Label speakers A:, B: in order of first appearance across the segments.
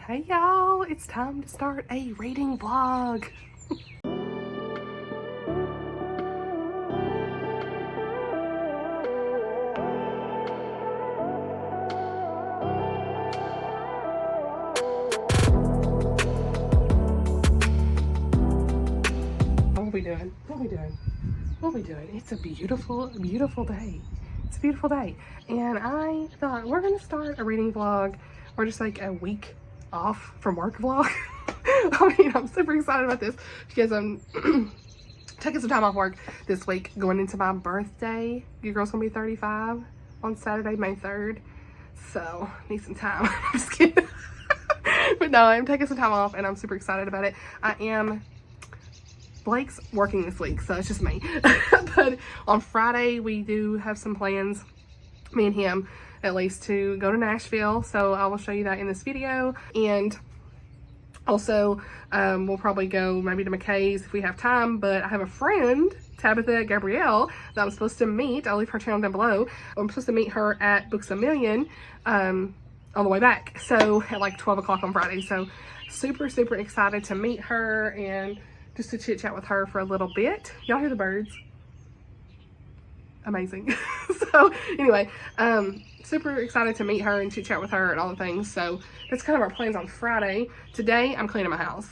A: Hey y'all, it's time to start a reading vlog. What are we doing? What are we doing? What are we doing? It's a beautiful, beautiful day. It's a beautiful day. And I thought we're gonna start a reading vlog or just like a week off from work vlog. I mean, I'm super excited about this because I'm taking some time off work this week going into my birthday. Your girl's gonna be 35 on Saturday, May 3rd. So, need some time. I'm just kidding. But no, I'm taking some time off and I'm super excited about it. Blake's working this week, so it's just me. But on Friday, we do have some plans, me and him, at least, to go to Nashville. So I will show you that in this video. And also, we'll probably go maybe to McKay's if we have time. But I have a friend, Tabitha Gabrielle, that I'm supposed to meet. I'll leave her channel down below. I'm supposed to meet her at Books A Million on the way back. So at like 12 o'clock on Friday. So super, super excited to meet her and just to chit chat with her for a little bit. Y'all hear the birds? Amazing. So anyway, super excited to meet her and chit chat with her and all the things. So that's kind of our plans on Friday. Today I'm cleaning my house.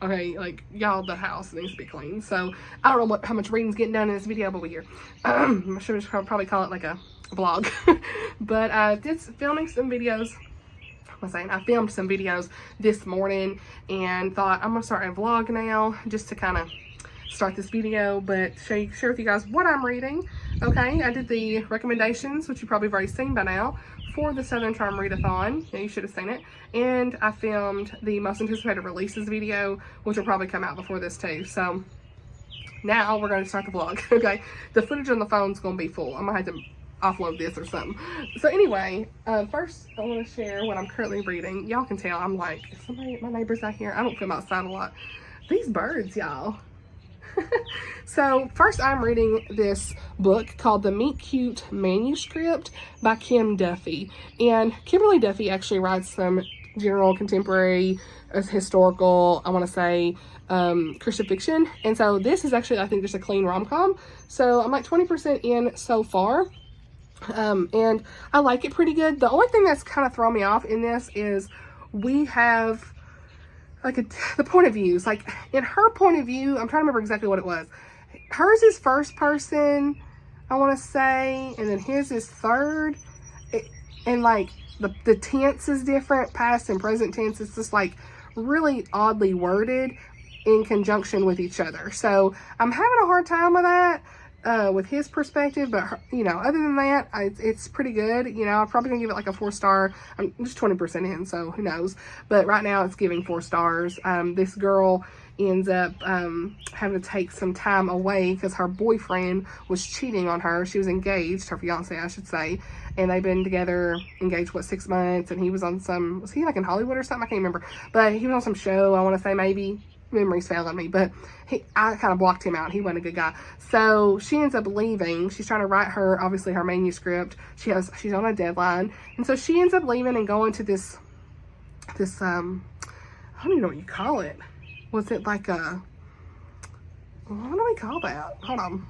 A: Okay, like y'all, the house needs to be clean. So I don't know how much reading's getting done in this video, but we're here. I should just probably call it like a vlog. But I did filming some videos. I filmed some videos this morning and thought I'm gonna start a vlog now just to kind of start this video, but share with you guys what I'm reading. Okay, I did the recommendations, which you've probably already seen by now, for the Southern Charm Readathon. Yeah, you should have seen it. And I filmed the most anticipated releases video, which will probably come out before this too. So now we're going to start the vlog. Okay, the footage on the phone's going to be full. I'm going to have to offload this or something. So anyway, first I want to share what I'm currently reading. Y'all can tell I'm like, is somebody, my neighbors out here? I don't film outside a lot. These birds, y'all. So first I'm reading this book called The Meet Cute Manuscript by Kim Duffy. And Kimberly Duffy actually writes some general contemporary, historical, I want to say, Christian fiction. And so this is actually, I think, just a clean rom-com. So I'm like 20% in so far. And I like it pretty good. The only thing that's kind of thrown me off in this is we have like the point of views. Like in her point of view, I'm trying to remember exactly what it was. Hers is first person, I want to say, and then his is third. And like the tense is different, past and present tense. It's just like really oddly worded in conjunction with each other. So I'm having a hard time with that. With his perspective, but you know, other than that, it's pretty good. You know, I'm probably gonna give it like a 4-star. I'm just 20% in, so who knows. But right now it's giving 4 stars. This girl ends up having to take some time away because her boyfriend was cheating on her. She was engaged, her fiance I should say, and they've been together, engaged, what, 6 months, and he was on some, was he like in Hollywood or something? I can't remember, but he was on some show, I want to say, maybe. Memory's failing me, but I kind of blocked him out. He wasn't a good guy. So she ends up leaving. She's trying to write obviously her manuscript. She's on a deadline. And so she ends up leaving and going to this I don't even know what you call it. Was it like what do we call that? Hold on.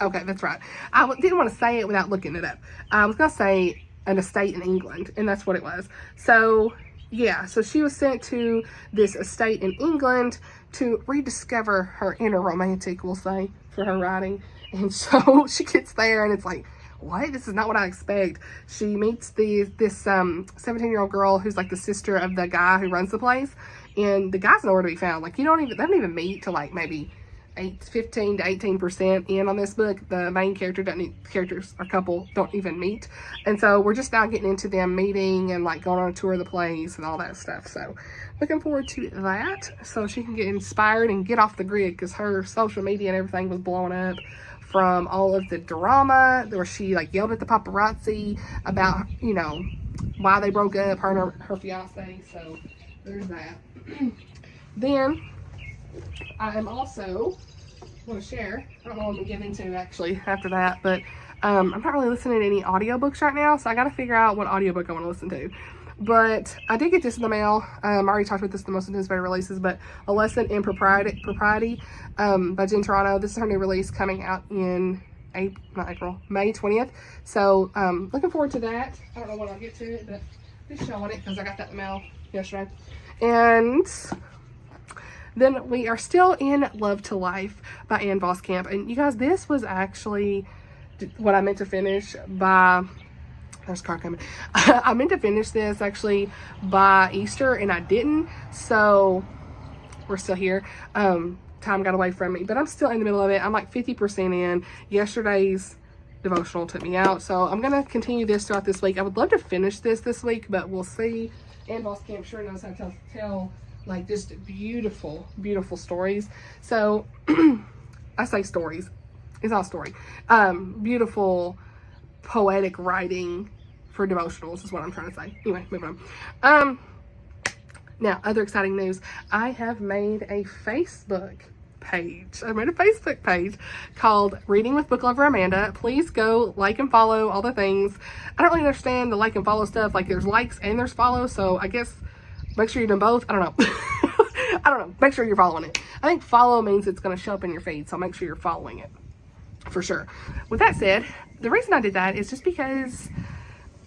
A: Okay, that's right. I didn't want to say it without looking it up. I was going to say an estate in England, and that's what it was. So yeah, so she was sent to this estate in England to rediscover her inner romantic, we'll say, for her writing. And so she gets there and it's like, what? This is not what I expect. She meets this 17-year-old girl who's like the sister of the guy who runs the place. And the guy's nowhere to be found. Like, they don't even meet till like maybe 15 to 18% in on this book. The main characters or couple don't even meet, and so we're just now getting into them meeting and like going on a tour of the place and all that stuff. So looking forward to that, so she can get inspired and get off the grid, because her social media and everything was blowing up from all of the drama where she like yelled at the paparazzi about, you know, why they broke up, her and her fiance. So there's that. Then I am also want to share, I don't know what I'm getting into actually after that, but I'm not really listening to any audiobooks right now, so I got to figure out what audiobook I want to listen to. But I did get this in the mail. I already talked about this in the most anticipated releases, but A Lesson in Propriety by Jen Toronto. This is her new release coming out in May 20th. So looking forward to that. I don't know when I'll get to it, but just showing it because I got that in the mail yesterday. And then we are still in Love to Life by Voskamp. And you guys, this was actually what I meant to finish by... There's a car coming. I meant to finish this actually by Easter and I didn't. So we're still here. Time got away from me, but I'm still in the middle of it. I'm like 50% in. Yesterday's devotional took me out. So I'm going to continue this throughout this week. I would love to finish this week, but we'll see. Voskamp sure knows how to tell like just beautiful, beautiful stories. So I say stories. It's not a story. Beautiful poetic writing for devotionals is what I'm trying to say. Anyway, moving on. Now, other exciting news. I have made a Facebook page. I made a Facebook page called Reading with Book Lover Amanda. Please go like and follow all the things. I don't really understand the like and follow stuff. Like there's likes and there's follows. So I guess make sure you're doing both. I don't know. I don't know. Make sure you're following it. I think follow means it's going to show up in your feed. So make sure you're following it for sure. With that said, the reason I did that is just because,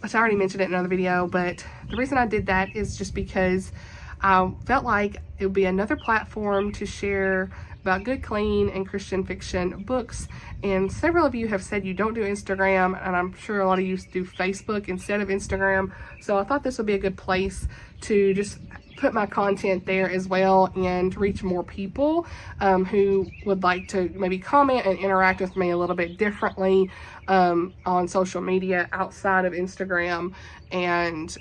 A: which I already mentioned it in another video, but the reason I did that is just because I felt like it would be another platform to share about good, clean, and Christian fiction books. And several of you have said you don't do Instagram, and I'm sure a lot of you do Facebook instead of Instagram. So I thought this would be a good place to just put my content there as well and reach more people who would like to maybe comment and interact with me a little bit differently on social media outside of Instagram and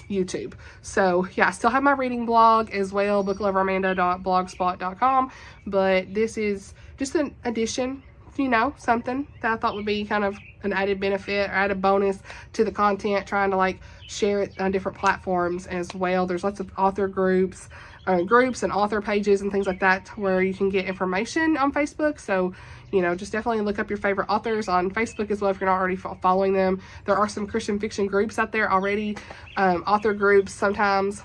A: YouTube. So yeah, I still have my reading blog as well, bookloveramanda.blogspot.com, but this is just an addition, you know, something that I thought would be kind of an added benefit or added bonus to the content, trying to like share it on different platforms as well. There's lots of author groups and author pages and things like that where you can get information on Facebook. So, you know, just definitely look up your favorite authors on Facebook as well if you're not already following them. There are some Christian fiction groups out there already, author groups sometimes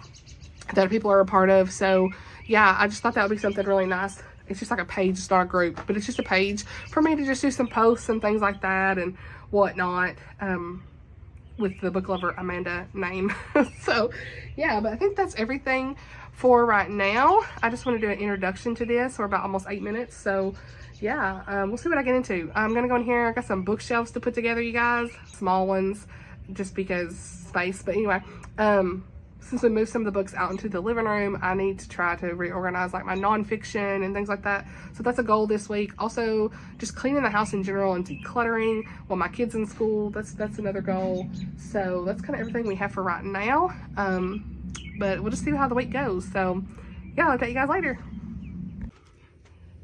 A: that people are a part of. So yeah, I just thought that would be something really nice. It's just like a page, it's not a group, but it's just a page for me to just do some posts and things like that and whatnot with the Book Lover Amanda name. So yeah, but I think that's everything for right now. I just want to do an introduction to this. We're about almost 8 minutes. So yeah, we'll see what I get into. I'm going to go in here. I got some bookshelves to put together, you guys. Small ones, just because space. But anyway, since we moved some of the books out into the living room, I need to try to reorganize like my nonfiction and things like that. So that's a goal this week. Also, just cleaning the house in general and decluttering while my kids in school. That's another goal. So that's kind of everything we have for right now. But we'll just see how the week goes. So yeah, I'll tell you guys later.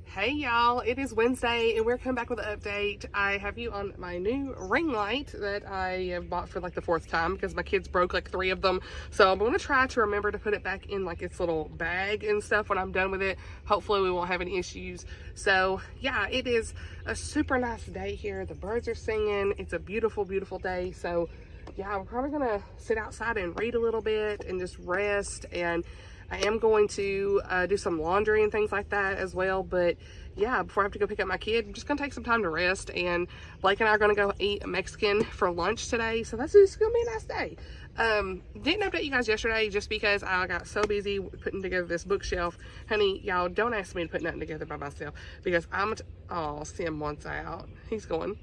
A: Hey y'all, it is Wednesday and we're coming back with an update. I have you on my new ring light that I have bought for like the 4th time because my kids broke like 3 of them. So I'm going to try to remember to put it back in like its little bag and stuff when I'm done with it. Hopefully we won't have any issues. So yeah, it is a super nice day here. The birds are singing. It's a beautiful, beautiful day. So yeah, we're probably going to sit outside and read a little bit and just rest. And I am going to do some laundry and things like that as well. But yeah, before I have to go pick up my kid, I'm just going to take some time to rest. And Blake and I are going to go eat Mexican for lunch today. So that's just going to be a nice day. Didn't update you guys yesterday just because I got so busy putting together this bookshelf. Honey, y'all don't ask me to put nothing together by myself because oh, Sim wants out. He's going.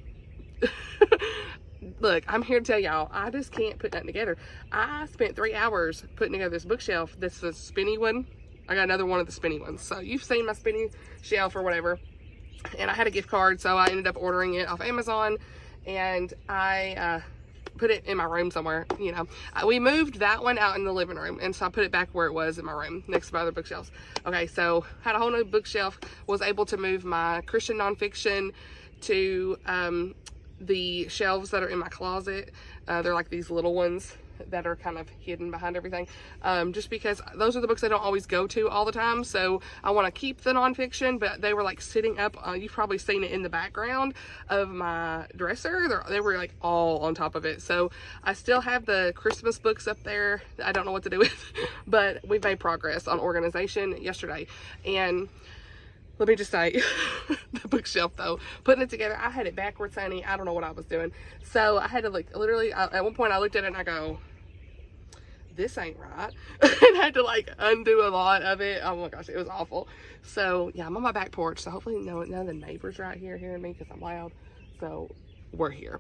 A: Look, I'm here to tell y'all, I just can't put nothing together. I spent 3 hours putting together this bookshelf. This is a spinny one. I got another one of the spinny ones. So you've seen my spinny shelf or whatever. And I had a gift card, so I ended up ordering it off Amazon. And I put it in my room somewhere, you know. We moved that one out in the living room. And so I put it back where it was in my room, next to my other bookshelves. Okay, so had a whole new bookshelf. Was able to move my Christian nonfiction to the shelves that are in my closet. They're like these little ones. that are kind of hidden behind everything, just because those are the books I don't always go to all the time. So I want to keep the nonfiction, but they were like sitting up, you've probably seen it in the background of my dresser. They were like all on top of it. So I still have the Christmas books up there. I don't know what to do with, but we've made progress on organization yesterday. And let me just say, the bookshelf though, putting it together, I had it backwards, honey. I don't know what I was doing. So I had to like, literally, at one point I looked at it and I go, this ain't right. And I had to like undo a lot of it. Oh my gosh, it was awful. So yeah, I'm on my back porch. So hopefully none of the neighbors right here hearing me because I'm loud. So we're here.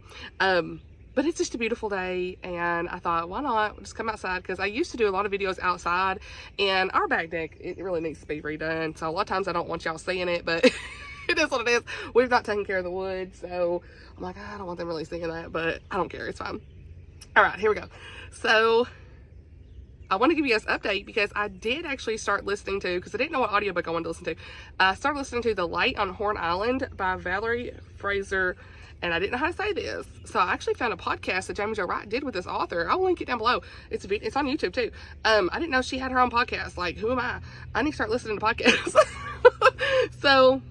A: But it's just a beautiful day, and I thought, why not just come outside? Because I used to do a lot of videos outside, and our back deck, it really needs to be redone. So a lot of times I don't want y'all seeing it, but it is what it is. We've not taken care of the wood, so I'm like, I don't want them really seeing that, but I don't care. It's fine. All right, here we go. So I want to give you guys an update because I did actually start listening to, because I didn't know what audiobook I wanted to listen to. I started listening to The Light on Horn Island by Valerie, Fraser, and I didn't know how to say this. So I actually found a podcast that Jamie Jo Wright did with this author. I'll link it down below. It's on YouTube too. I didn't know she had her own podcast. Like, who am I? I need to start listening to podcasts. So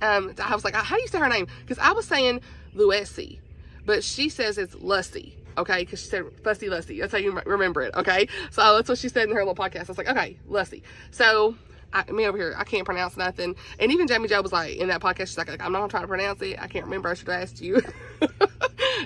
A: I was like, how do you say her name? Because I was saying Luesse, but she says it's Luesse. Okay, because she said fussy lusty. That's how you remember it. Okay, so that's what she said in her little podcast. I was like, okay, Luesse. So me over here, I can't pronounce nothing. And even Jamie Jo was like, in that podcast, she's like, I'm not gonna try to pronounce it. I can't remember. I should have asked you.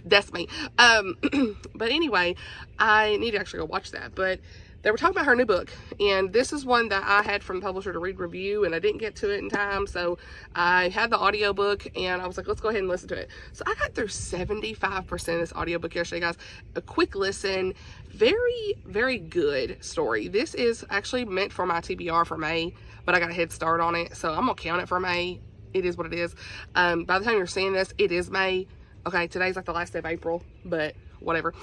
A: That's me. But anyway, I need to actually go watch that. But they were talking about her new book, and this is one that I had from the publisher to read review, and I didn't get to it in time, so I had the audiobook, and I was like, let's go ahead and listen to it. So I got through 75% of this audiobook yesterday, guys. A quick listen. Very, very good story. This is actually meant for my TBR for May, but I got a head start on it, so I'm gonna count it for May. It is what it is. By the time you're seeing this, it is May. Okay, today's like the last day of April, but whatever.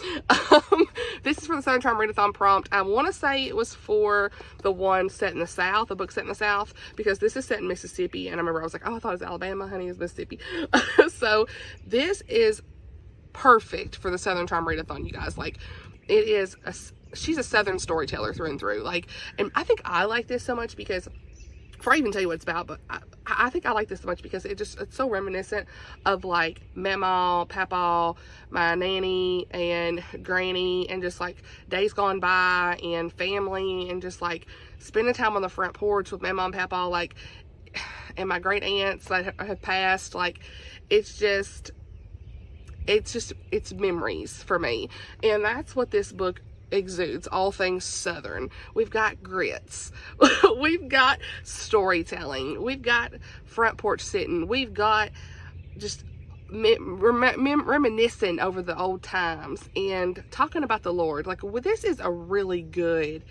A: This is for the Southern Charm Readathon prompt. I want to say it was for the one set in the South, the book set in the South, because this is set in Mississippi, and I remember I was like, oh, I thought it was Alabama, honey, it's Mississippi. So this is perfect for the Southern Charm Readathon, you guys. Like, it is she's a Southern storyteller through and through. Like, and I think I like this so much because, before I even tell you what it's about, but I think I like this so much because it's so reminiscent of like Mama, Papa, my nanny and granny, and just like days gone by and family, and just like spending time on the front porch with Mama and Papa, like, and my great aunts that have passed. Like, it's memories for me, and that's what this book exudes. All things Southern. We've got grits, we've got storytelling, we've got front porch sitting, we've got just reminiscing over the old times and talking about the Lord. Like, this is a really good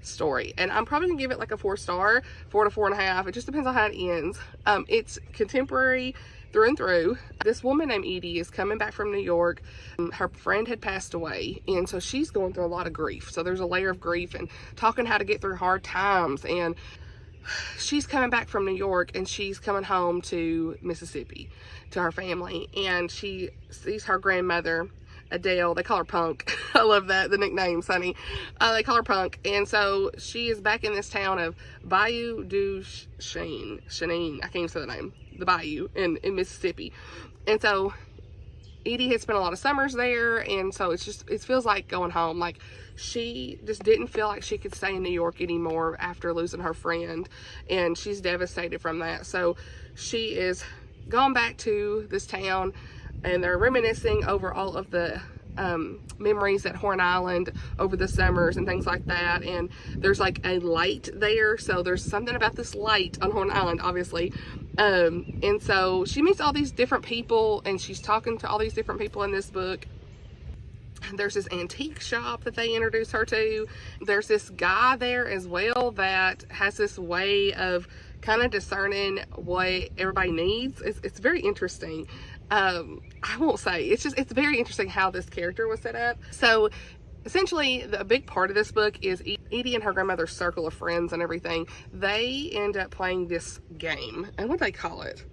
A: story, and I'm probably gonna give it like a 4-star, 4 to 4.5. It just depends on how it ends. It's contemporary through and through. This woman named Edie is coming back from New York. Her friend had passed away, and so she's going through a lot of grief. So there's a layer of grief and talking how to get through hard times. And she's coming back from New York, and she's coming home to Mississippi to her family, and she sees her grandmother Adele. They call her Punk. I love that, the nickname, Sonny. They call her Punk. And so she is back in this town of Bayou du Chene. I can't even say the name. The Bayou in Mississippi. And so Edie had spent a lot of summers there, and so it feels like going home. Like, she just didn't feel like she could stay in New York anymore after losing her friend, and she's devastated from that. So she is gone back to this town, and they're reminiscing over all of the memories at Horn Island over the summers and things like that. And there's like a light there, so there's something about this light on Horn Island, obviously. And so she meets all these different people, and she's talking to all these different people in this book. There's this antique shop that they introduce her to. There's this guy there as well that has this way of kind of discerning what everybody needs. It's very interesting. I won't say, it's very interesting how this character was set up. So essentially, a big part of this book is Edie and her grandmother's circle of friends and everything. They end up playing this game, and what do they call it?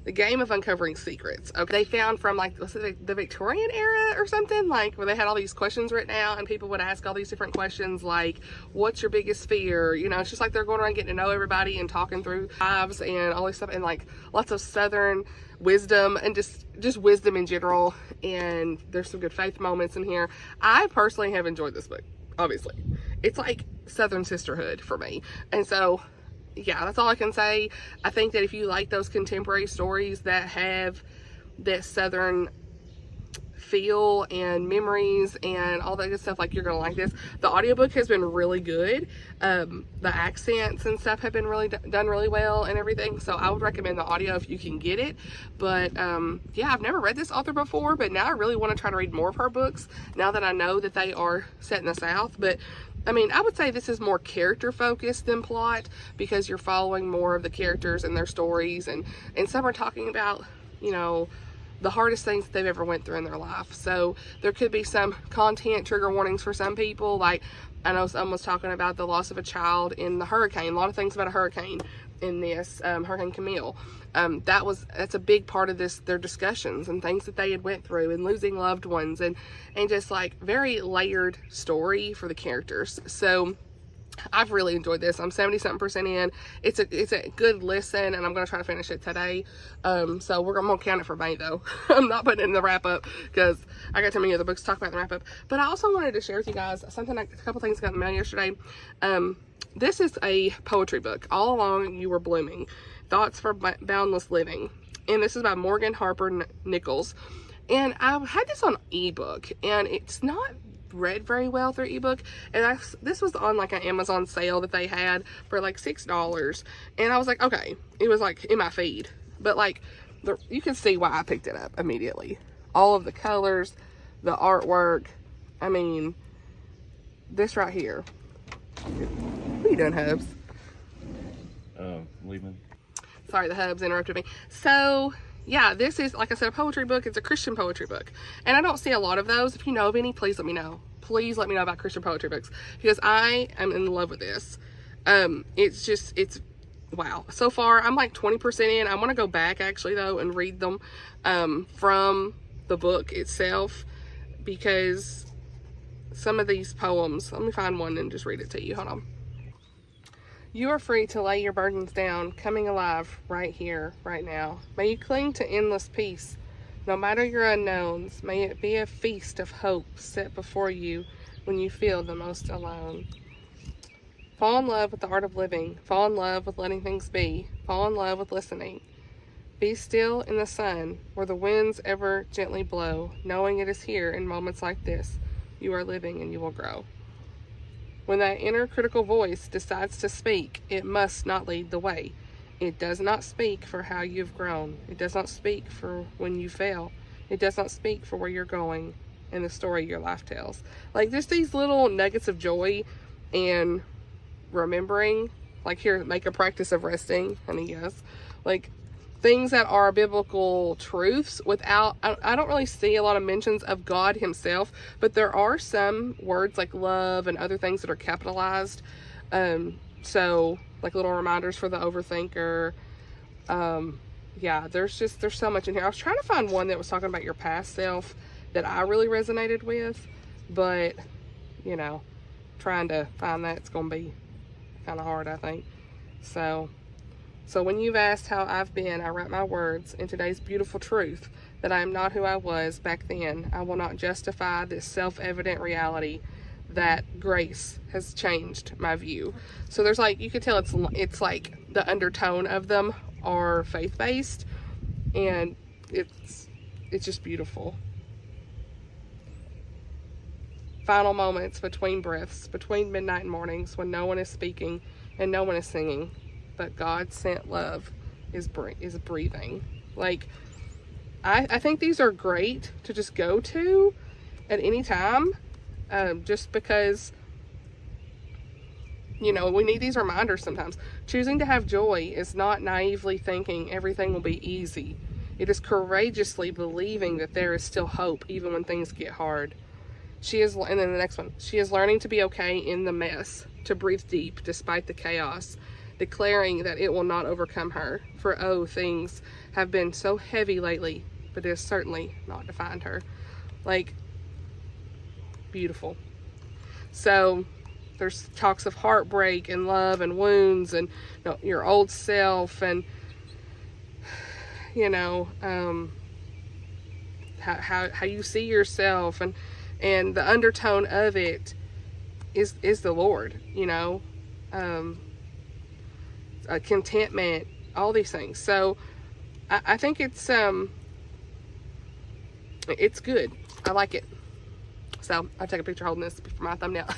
A: The Game of Uncovering Secrets. Okay, they found from like, was it the Victorian era or something, like where they had all these questions written out and people would ask all these different questions like, what's your biggest fear? You know, it's just like they're going around getting to know everybody and talking through lives and all this stuff, and like lots of Southern wisdom and just wisdom in general. And there's some good faith moments in here. I personally have enjoyed this book. Obviously, it's like Southern sisterhood for me, and so yeah, that's all I can say. I think that if you like those contemporary stories that have that Southern feel and memories and all that good stuff, like, you're gonna like this. The audiobook has been really good. The accents and stuff have been really done really well and everything, so I would recommend the audio if you can get it. But yeah, I've never read this author before, but now I really want to try to read more of her books now that I know that they are set in the South. But I mean, I would say this is more character focused than plot, because you're following more of the characters and their stories, and some are talking about, you know, the hardest things that they've ever went through in their life. So there could be some content trigger warnings for some people. Like, I know someone was talking about the loss of a child in the hurricane, a lot of things about a hurricane in this, Hurricane Camille. That's a big part of their discussions and things that they had went through, and losing loved ones, and just like very layered story for the characters. So I've really enjoyed this. I'm 70-something% in. It's a good listen, and I'm going to try to finish it today. So I'm going to count it for May, though. I'm not putting it in the wrap-up because I got too many other books to talk about in the wrap-up. But I also wanted to share with you guys something, a couple things I got in the mail yesterday. This is a poetry book, All Along You Were Blooming, Thoughts for Boundless Living. And this is by Morgan Harper Nichols. And I had this on ebook, and it's not read very well through ebook, and this was on like an Amazon sale that they had for like $6, and I was like, okay, it was like in my feed, but like you can see why I picked it up immediately. All of the colors, the artwork, I mean, this right here. What are you doing, Hubs?
B: Leaving.
A: Sorry, the Hubs interrupted me. So yeah, this is, like I said, a poetry book. It's a Christian poetry book. And I don't see a lot of those. If you know of any, please let me know. Please let me know about Christian poetry books, because I am in love with this. It's wow. So far, I'm like 20% in. I want to go back, actually, though, and read them from the book itself, because some of these poems, let me find one and just read it to you. Hold on. You are free to lay your burdens down, coming alive right here, right now. May you cling to endless peace, no matter your unknowns. May it be a feast of hope set before you when you feel the most alone. Fall in love with the art of living. Fall in love with letting things be. Fall in love with listening. Be still in the sun, where the winds ever gently blow, knowing it is here in moments like this you are living and you will grow. When that inner critical voice decides to speak, it must not lead the way. It does not speak for how you've grown. It does not speak for when you fail. It does not speak for where you're going and the story your life tells. Like, just these little nuggets of joy and remembering. Like, here, make a practice of resting, honey, yes. Like, things that are biblical truths without, I don't really see a lot of mentions of God himself, but there are some words like love and other things that are capitalized. So like little reminders for the overthinker. Yeah, there's so much in here. I was trying to find one that was talking about your past self that I really resonated with, but you know, trying to find that, it's gonna be kind of hard, I think. So when you've asked how I've been, I write my words in today's beautiful truth that I am not who I was back then. I will not justify this self-evident reality that grace has changed my view. So there's like, you could tell it's like the undertone of them are faith-based, and it's just beautiful. Final moments between breaths, between midnight and mornings, when no one is speaking and no one is singing, but God sent love is breathing. Like, I think these are great to just go to at any time, just because, you know, we need these reminders sometimes. Choosing to have joy is not naively thinking everything will be easy. It is courageously believing that there is still hope even when things get hard. And then the next one, she is learning to be okay in the mess, to breathe deep despite the chaos. declaring that it will not overcome her. For oh, things have been so heavy lately, but it has certainly not defined her. Like, beautiful. So there's talks of heartbreak and love and wounds and, you know, your old self, and you know, how you see yourself, and the undertone of it is the Lord, you know, contentment, all these things. So I think it's good. I like it. So I'll take a picture holding this for my thumbnail.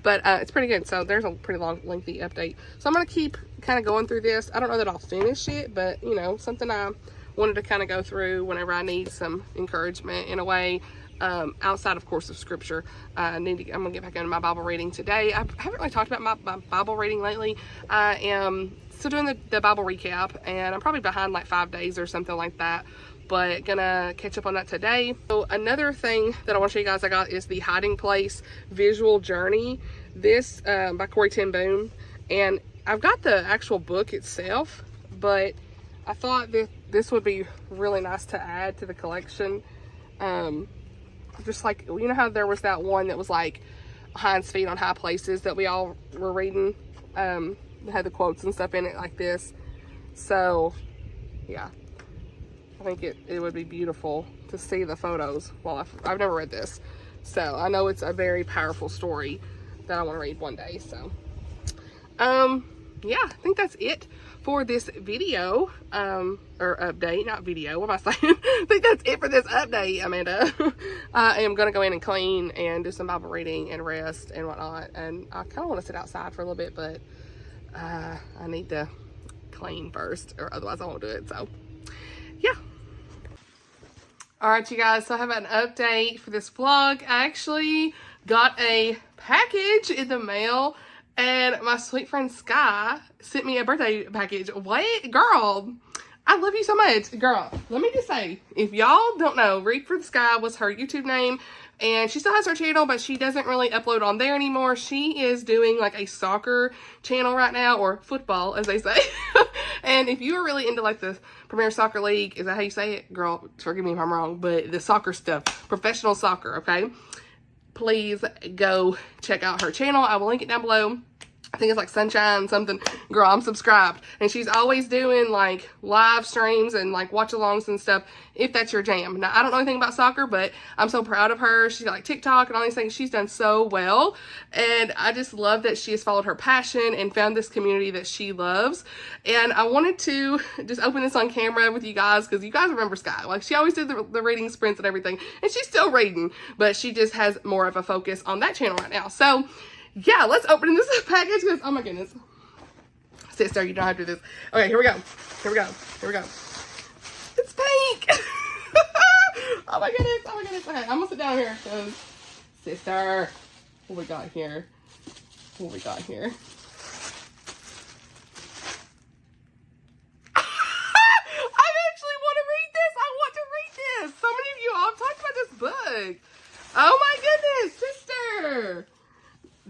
A: But it's pretty good. So there's a pretty long, lengthy update. So I'm going to keep kind of going through this. I don't know that I'll finish it, but, you know, something I wanted to kind of go through whenever I need some encouragement in a way, outside, of course, of scripture. I'm going to get back into my Bible reading today. I haven't really talked about my Bible reading lately. I am still doing the Bible recap, and I'm probably behind like 5 days or something like that, but gonna catch up on that today. So another thing that I want to show you guys I got is the Hiding Place Visual Journey. This by Corey Ten Boom, and I've got the actual book itself, but I thought that this would be really nice to add to the collection. Just like, you know how there was that one that was like Hind's Feet on High Places that we all were reading, that had the quotes and stuff in it like this. So yeah, I think it would be beautiful to see the photos. Well, I've never read this, so I know it's a very powerful story that I want to read one day. So yeah, I think that's it for this video, or update, not video. What am I saying? I think that's it for this update, Amanda. I am going to go in and clean and do some Bible reading and rest and whatnot. And I kind of want to sit outside for a little bit, but I need to clean first, or otherwise I won't do it. So yeah. All right, you guys, so I have an update for this vlog. I actually got a package in the mail, and my sweet friend Skye sent me a birthday package. What? Girl, I love you so much. Girl, let me just say, if y'all don't know, Read for the Sky was her YouTube name, and she still has her channel, but she doesn't really upload on there anymore. She is doing like a soccer channel right now, or football, as they say. And if you are really into like the Premier Soccer League, is that how you say it? Girl, forgive me if I'm wrong, but the soccer stuff, professional soccer, okay? Please go check out her channel. I will link it down below. I think it's like Sunshine something. Girl, I'm subscribed. And she's always doing like live streams and like watch alongs and stuff, if that's your jam. Now, I don't know anything about soccer, but I'm so proud of her. She's got like TikTok and all these things. She's done so well. And I just love that she has followed her passion and found this community that she loves. And I wanted to just open this on camera with you guys, because you guys remember Skye. Like, she always did the reading sprints and everything. And she's still reading, but she just has more of a focus on that channel right now. So yeah, let's open this package, because, oh my goodness. Sister, you don't have to do this. Okay, here we go. Here we go. Here we go. It's pink. Oh my goodness. Oh my goodness. Okay, I'm going to sit down here, because, sister, what we got here? What we got here? I actually want to read this. I want to read this. So many of you all have talked about this book. Oh my goodness, sister.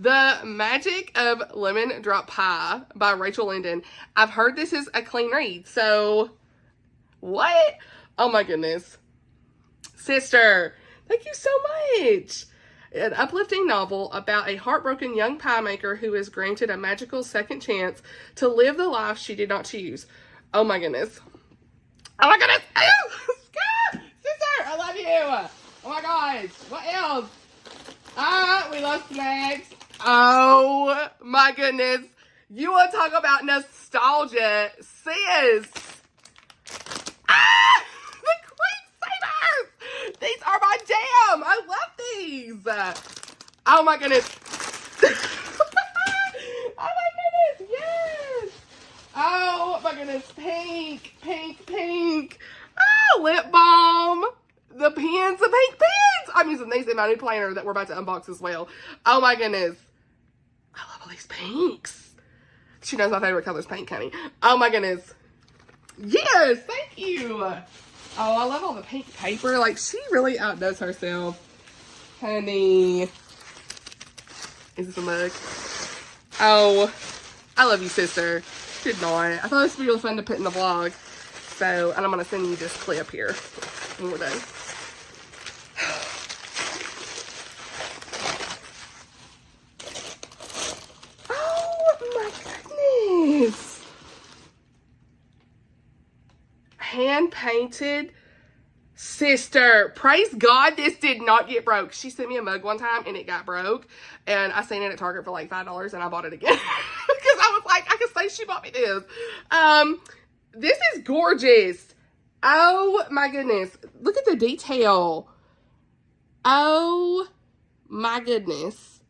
A: The Magic of Lemon Drop Pie by Rachel Linden. I've heard this is a clean read, so what? Oh my goodness. Sister, thank you so much. An uplifting novel about a heartbroken young pie maker who is granted a magical second chance to live the life she did not choose. Oh my goodness. Oh my goodness. Skye! Sister, I love you. Oh my gosh. What else? We love snacks. Oh my goodness. You want to talk about nostalgia, sis. The Creep Savers. These are my jam. I love these. Oh my goodness. Oh my goodness. Yes. Oh my goodness. Pink, pink, pink. Oh, lip balm. The pens, the pink pens. I'm using these in my new planner that we're about to unbox as well. Oh my goodness. I love all these pinks. She knows my favorite color is pink, honey. Oh my goodness. Yes, thank you. Oh, I love all the pink paper. Like, she really outdoes herself. Honey. Is this a mug? Oh I love you, sister. Did not. I thought this would be really fun to put in the vlog. So, and I'm going to send you this clip here when we're done. Oh my goodness. Hand-painted. Sister, praise God this did not get broke. She sent me a mug one time and it got broke. And I seen it at Target for like $5 and I bought it again. Because I was like, I could say she bought me this. This is gorgeous. Oh my goodness. Look at the detail. Oh my goodness.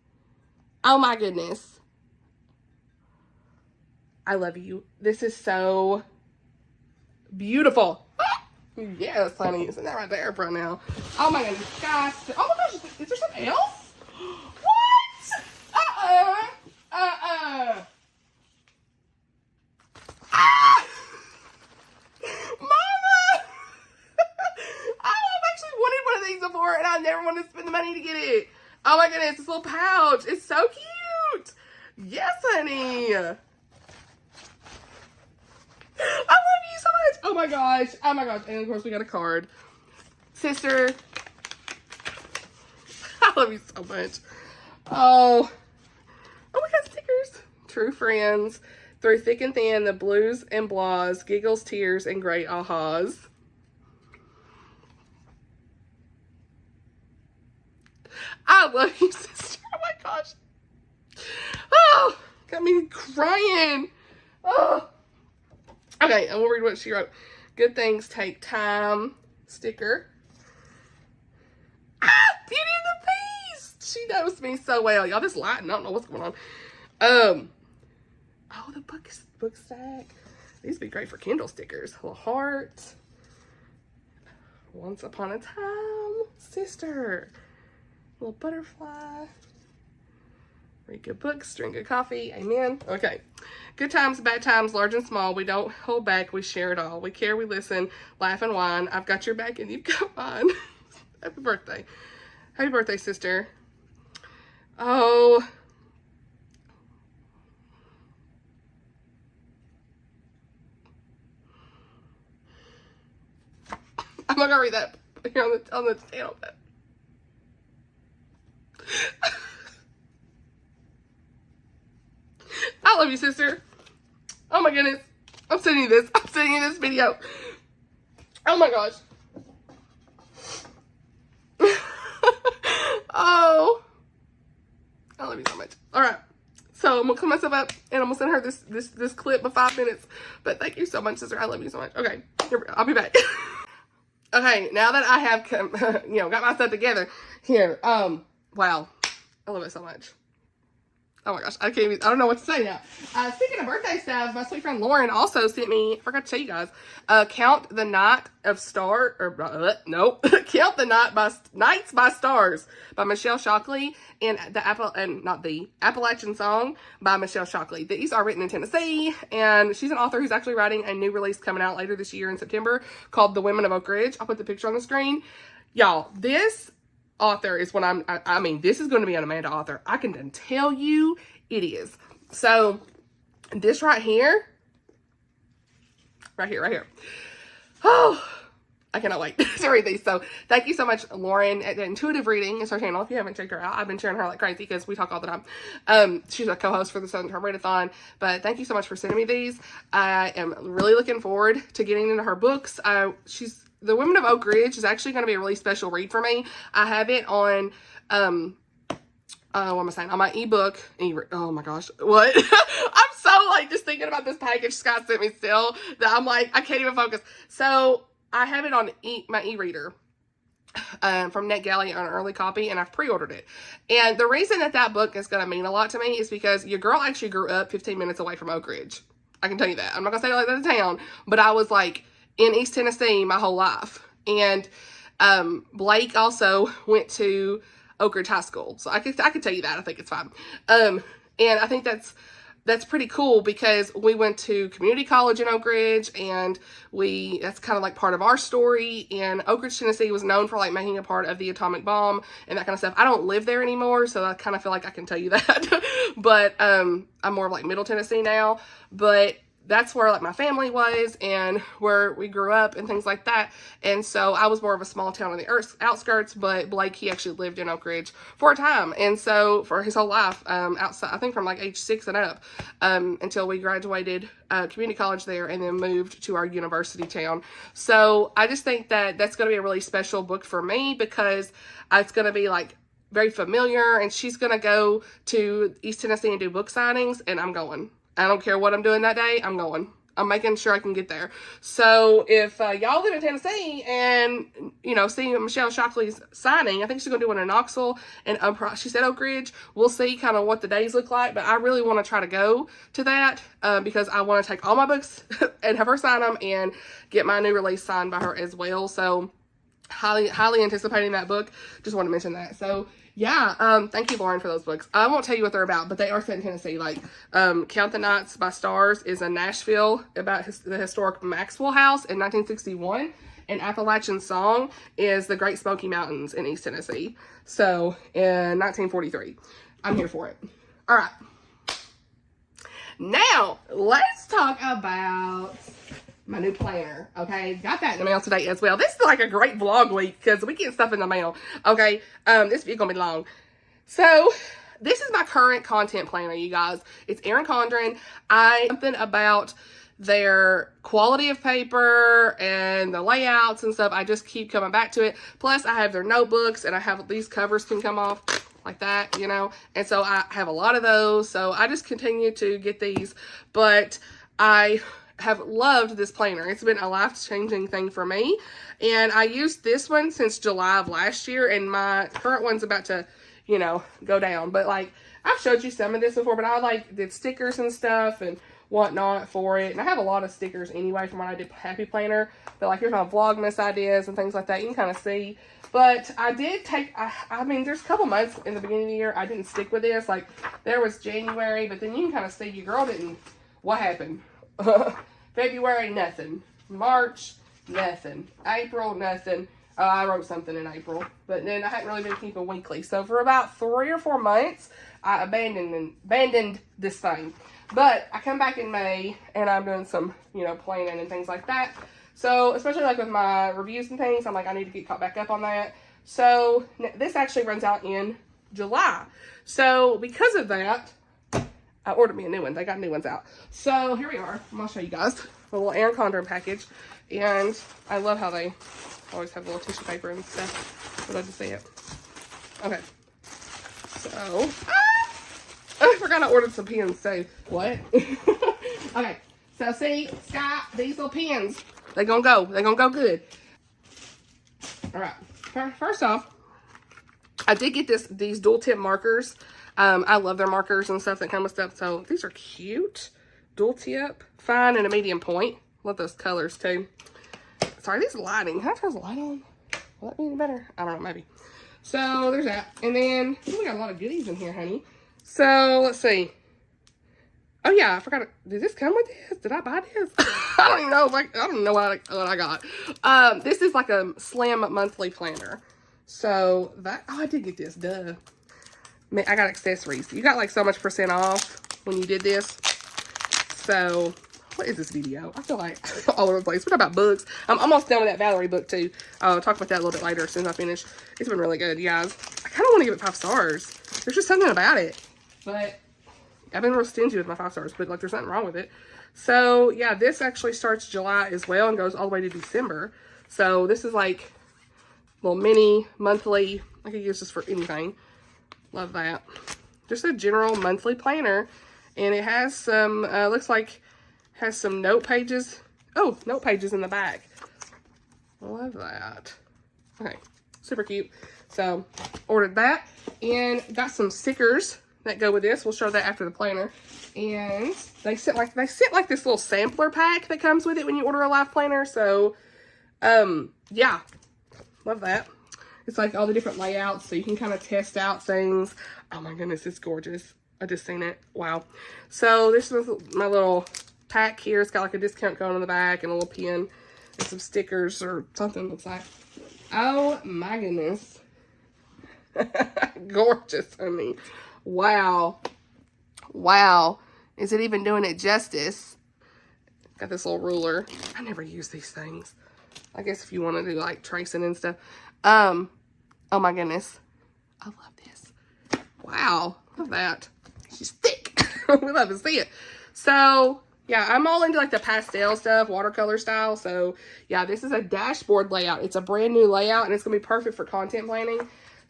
A: Oh my goodness. I love you. This is so beautiful. Yes, honey. Isn't that right there right now? Oh my goodness, guys. Oh my gosh, is there something else? What? Ah! Mama! Oh, I've actually wanted one of these before and I never wanted to spend the money to get it. Oh my goodness, this little pouch. It's so cute. Yes, honey. I love you so much. Oh my gosh. Oh my gosh. And of course we got a card. Sister. I love you so much. Oh. Oh, we got stickers. True friends. Through thick and thin, the blues and blahs, giggles, tears, and great ahas. I love you, sister. Oh my gosh. Oh, got me crying. Oh. Okay, and we'll read what she wrote. Good things take time. Sticker. Ah! Beauty and the Beast! She knows me so well. Y'all, this lighting, I don't know what's going on. Oh, the book stack. These would be great for Kindle stickers. A little heart. Once upon a time. Sister. A little butterfly. Read good books, drink good coffee. Amen. Okay. Good times, bad times, large and small. We don't hold back. We share it all. We care, we listen, laugh and whine. I've got your back and you've got mine. Happy birthday. Happy birthday, sister. Oh. I'm not gonna read that here on the channel. I love you, sister. Oh my goodness. I'm sending you this. I'm sending you this video. Oh my gosh. Oh. I love you so much. Alright. So I'm gonna clean myself up and I'm gonna send her this clip of 5 minutes. But thank you so much, sister. I love you so much. Okay. Here we go. I'll be back. Okay, now that I have got myself together here. Wow. I love it so much. Oh my gosh, I don't know what to say now. Speaking of birthday stuff, my sweet friend Lauren also sent me, I forgot to tell you guys, Count the Night of Stars, Count the Nights by Stars by Michelle Shockley, and the Appalachian Song by Michelle Shockley. These are written in Tennessee, and she's an author who's actually writing a new release coming out later this year in September called The Women of Oak Ridge. I'll put the picture on the screen. Y'all, this author is what I mean, this is going to be an Amanda author. I can tell you it is. So, this right here. Oh, I cannot wait to read these. So, thank you so much, Lauren, at Intuitive Reading is her channel. If you haven't checked her out, I've been sharing her like crazy because we talk all the time. She's a co-host for the Southern Term Readathon. But thank you so much for sending me these. I am really looking forward to getting into her books. The Women of Oak Ridge is actually going to be a really special read for me. I have it on, what am I saying? On my ebook. Oh my gosh. What? I'm so like just thinking about this package Skye sent me still that I'm like, I can't even focus. So I have it on my e-reader from NetGalley on an early copy, and I've pre-ordered it. And the reason that book is going to mean a lot to me is because your girl actually grew up 15 minutes away from Oak Ridge. I can tell you that. I'm not going to say like that in town, but I was like in East Tennessee my whole life. And Blake also went to Oak Ridge High School. So I could tell you that. I think it's fine. And I think that's that's pretty cool because we went to community college in Oak Ridge, and that's kind of like part of our story. And Oak Ridge, Tennessee was known for like making a part of the atomic bomb and that kind of stuff. I don't live there anymore, so I kind of feel like I can tell you that. But I'm more of like Middle Tennessee now. But that's where like my family was and where we grew up and things like that. And so I was more of a small town on the outskirts, but Blake, he actually lived in Oak Ridge for a time. And so for his whole life, outside, I think from like age 6 and up, until we graduated community college there and then moved to our university town. So I just think that that's going to be a really special book for me because it's going to be like very familiar, and she's going to go to East Tennessee and do book signings, and I'm going. I don't care what I'm doing that day. I'm going. I'm making sure I can get there. So if y'all live in Tennessee and, you know, see Michelle Shockley's signing, I think she's going to do one in Knoxville, and she said Oak Ridge. We'll see kind of what the days look like, but I really want to try to go to that because I want to take all my books and have her sign them and get my new release signed by her as well. So highly anticipating that book. Just want to mention that. So yeah, thank you, Lauren, for those books. I won't tell you what they're about, but they are set in Tennessee. Like, Count the Nights by Stars is in Nashville about the historic Maxwell House in 1961. And Appalachian Song is the Great Smoky Mountains in East Tennessee. So, in 1943. I'm here for it. All right. Now, let's talk about my new planner, okay? Got that in the mail today as well. This is like a great vlog week because we get stuff in the mail, okay? This video gonna be long. So, this is my current content planner, you guys. It's Erin Condren. Something about their quality of paper and the layouts and stuff. I just keep coming back to it. Plus, I have their notebooks, and I have these covers can come off like that, you know? And so, I have a lot of those. So, I just continue to get these. But I have loved this planner. It's been a life-changing thing for me, and I used this one since July of last year, and my current one's about to, you know, go down. But like, I've showed you some of this before, but I like did stickers and stuff and whatnot for it, and I have a lot of stickers anyway from when I did Happy Planner. But like, here's my Vlogmas ideas and things like that. You can kind of see. But I did take, I mean, there's a couple months in the beginning of the year I didn't stick with this. Like, there was January, but then you can kind of see your girl didn't, what happened? February, nothing. March, nothing. April, nothing. I wrote something in April, but then I hadn't really been keeping weekly. So for about 3 or 4 months, I abandoned this thing. But I come back in May, and I'm doing some, you know, planning and things like that. So especially like with my reviews and things, I'm like, I need to get caught back up on that. So this actually runs out in July. So because of that, I ordered me a new one. They got new ones out. So here we are. I'm going to show you guys a little Erin Condren package. And I love how they always have a little tissue paper and stuff. I'd love to see it. Okay. So, I forgot I ordered some pens too. What? Okay. So see, Skye, these little pens, they're going to go. They're going to go good. All right. First off, I did get these dual tip markers. I love their markers and stuff that come with stuff. So these are cute. Dual tip, fine, and a medium point. Love those colors too. Sorry, this lighting. Can I turn the light on? Will that be any better? I don't know, maybe. So there's that. And then we got a lot of goodies in here, honey. So let's see. Oh yeah, I forgot. Did this come with this? Did I buy this? I don't even know. I don't know what I got. This is like a slim monthly planner. So that, oh, I did get this. Duh. I got accessories. You got like so much % off when you did this. So, what is this video? I feel like all over the place. What about books? I'm almost done with that Valerie book too. I'll talk about that a little bit later as soon as I finish. It's been really good, you guys. I kind of want to give it 5 stars. There's just something about it. But I've been real stingy with my 5 stars, but like there's nothing wrong with it. So, yeah, this actually starts July as well and goes all the way to December. So, this is like a little mini monthly. I could use this for anything. Love that. Just a general monthly planner. And it has some, looks like, has some note pages. Oh, note pages in the back. Love that. Okay, super cute. So, ordered that. And got some stickers that go with this. We'll show that after the planner. And they sent like this little sampler pack that comes with it when you order a life planner. So, yeah. Love that. It's like all the different layouts, so you can kind of test out things. Oh my goodness, it's gorgeous. I just seen it. Wow. So this is my little pack here. It's got like a discount code on the back and a little pin and some stickers or something it looks like. Oh my goodness. Gorgeous, honey. Wow. Wow. Is it even doing it justice? Got this little ruler. I never use these things. I guess if you want to do like tracing and stuff. Oh my goodness. I love this. Wow. Look at that. She's thick. We love to see it. So yeah, I'm all into like the pastel stuff, watercolor style. So yeah, this is a dashboard layout. It's a brand new layout and it's gonna be perfect for content planning.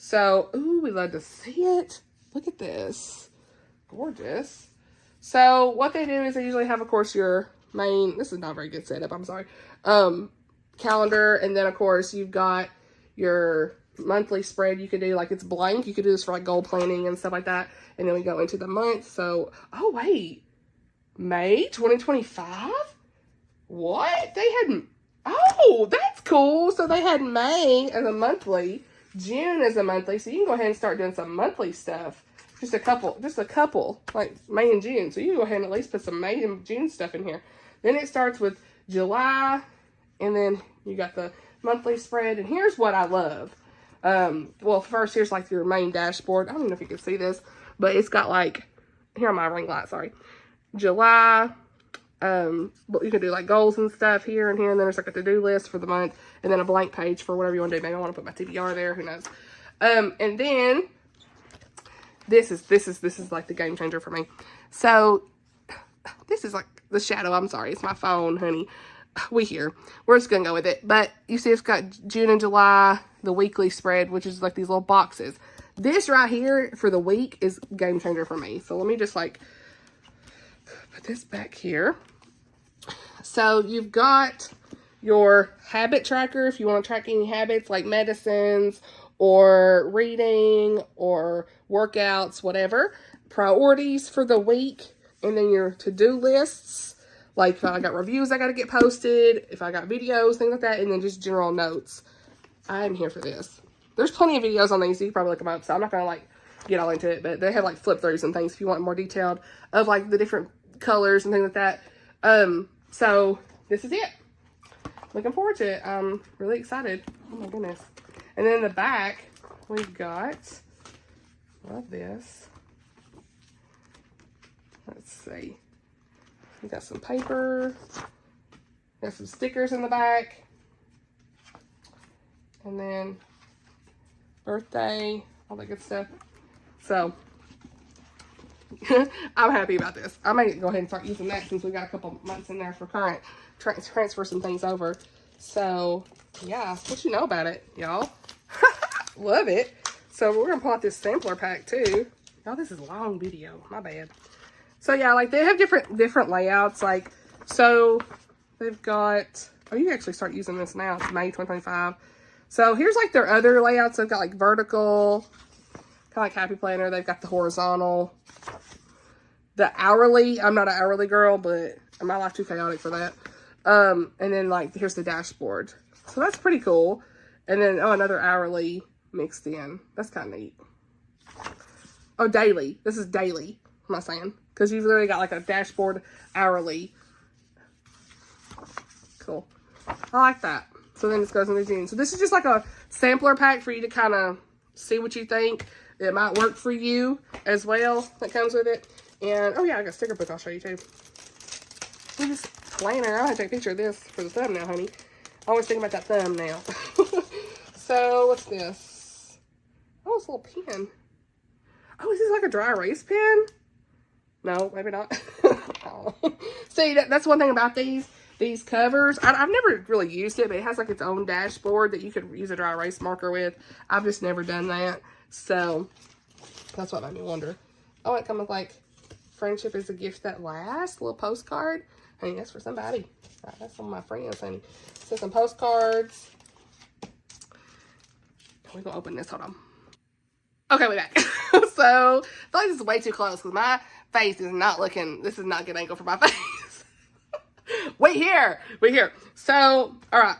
A: So, ooh, we love to see it. Look at this. Gorgeous. So what they do is they usually have, of course, your main, this is not a very good setup, I'm sorry, calendar. And then, of course, you've got your monthly spread. You could do, like, it's blank. You could do this for, like, goal planning and stuff like that. And then we go into the month. So, oh, wait. May 2025? What? They had, oh, that's cool. So they had May as a monthly, June as a monthly. So you can go ahead and start doing some monthly stuff. Just a couple, like May and June. So you can go ahead and at least put some May and June stuff in here. Then it starts with July, and then you got the monthly spread. And here's what I love. Well, first, here's like your main dashboard. I don't know if you can see this, but it's got like, here on my ring light, sorry. July, but you can do like goals and stuff here and here. And then there's like a to-do list for the month, and then a blank page for whatever you want to do. Maybe I want to put my TBR there, who knows. And then this is like the game changer for me. So this is like the shadow. I'm sorry, it's my phone, honey. We're just gonna go with it. But you see, it's got June and July, the weekly spread, which is like these little boxes. This right here for the week is game changer for me. So let me just like put this back here. So you've got your habit tracker if you want to track any habits like medicines or reading or workouts, whatever. Priorities for the week, and then your to-do lists. Like if I got reviews I got to get posted, if I got videos, things like that, and then just general notes. I'm here for this. There's plenty of videos on these. You can probably look them up, so I'm not going to like get all into it, but they have like flip throughs and things if you want more detailed of like the different colors and things like that. So this is it. Looking forward to it. I'm really excited. Oh my goodness. And then in the back, we've got, love this. Let's see. We got some paper. Got some stickers in the back. And then birthday, all that good stuff. So I'm happy about this. I may go ahead and start using that since we got a couple months in there for current. Transfer some things over. So yeah, what you know about it, y'all? Love it. So we're gonna pull out this sampler pack too. Y'all, this is a long video. My bad. So yeah, like they have different layouts. Like, so they've got, oh, you can actually start using this now. It's May 2025. So here's like their other layouts. They've got like vertical, kind of like Happy Planner. They've got the horizontal, the hourly. I'm not an hourly girl, but my life too chaotic for that. And then like, here's the dashboard. So that's pretty cool. And then, oh, another hourly mixed in. That's kind of neat. Oh, daily. This is daily. What am I saying? Because you've literally got like a dashboard hourly. Cool. I like that. So then this goes into June. So this is just like a sampler pack for you to kind of see what you think. It might work for you as well. That comes with it. And, oh yeah, I got a sticker book I'll show you too. This planner. I'm going to take a picture of this for the thumbnail, honey. I always think about that thumbnail. So, what's this? Oh, it's a little pen. Oh, is this like a dry erase pen? No, maybe not. Oh. See, that's one thing about these covers. I've never really used it, but it has like its own dashboard that you could use a dry erase marker with. I've just never done that. So, that's what made me wonder. Oh, it comes with like, friendship is a gift that lasts. A little postcard. Honey, that's for somebody. That's some of my friends, honey. So, some postcards. We're going to open this. Hold on. Okay, we're back. So, I feel like this is way too close because my face is not looking, this is not a good angle for my face. Wait here. So, all right.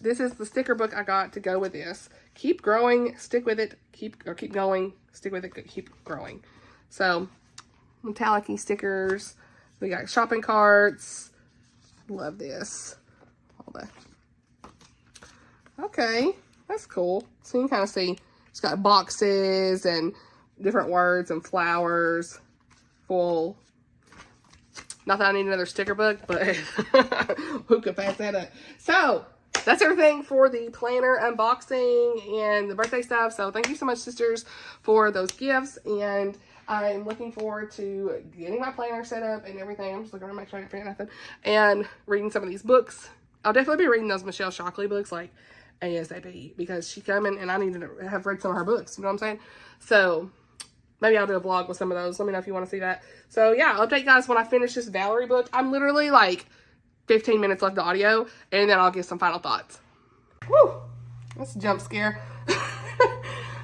A: This is the sticker book I got to go with this. Keep growing, stick with it, keep going, stick with it, keep growing. So, metallic-y stickers. We got shopping carts. Love this. All that. Okay, that's cool. So you can kind of see it's got boxes and different words and flowers. Full. Not that I need another sticker book, but who could pass that up? So that's everything for the planner unboxing and the birthday stuff. So thank you so much, sisters, for those gifts. And I'm looking forward to getting my planner set up and everything. I'm just looking to make sure I didn't forget nothing. And reading some of these books. I'll definitely be reading those Michelle Shockley books like ASAP, because she's coming and I need to have read some of her books. You know what I'm saying? So maybe I'll do a vlog with some of those. Let me know if you want to see that. So yeah, I'll update you guys when I finish this Valerie book. I'm literally like 15 minutes left of audio, and then I'll give some final thoughts. Woo! That's a jump scare.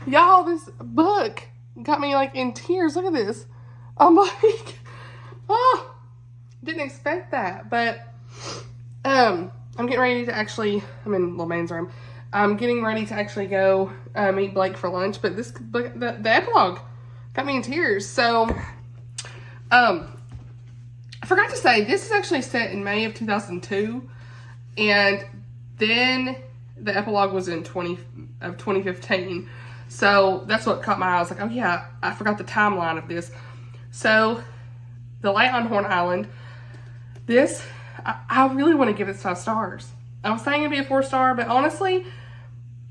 A: Y'all, this book got me like in tears. Look at this. I'm like, oh, didn't expect that. But I'm getting ready to actually, I'm in little man's room. I'm getting ready to actually go meet Blake for lunch. But this book, the epilogue got me in tears. So, I forgot to say, this is actually set in May of 2002. And then the epilogue was in 2015. So that's what caught my eye. I was like, oh yeah, I forgot the timeline of this. So, The Light on Horn Island. This, I really want to give it 5 stars. I was saying it'd be a 4-star, but honestly,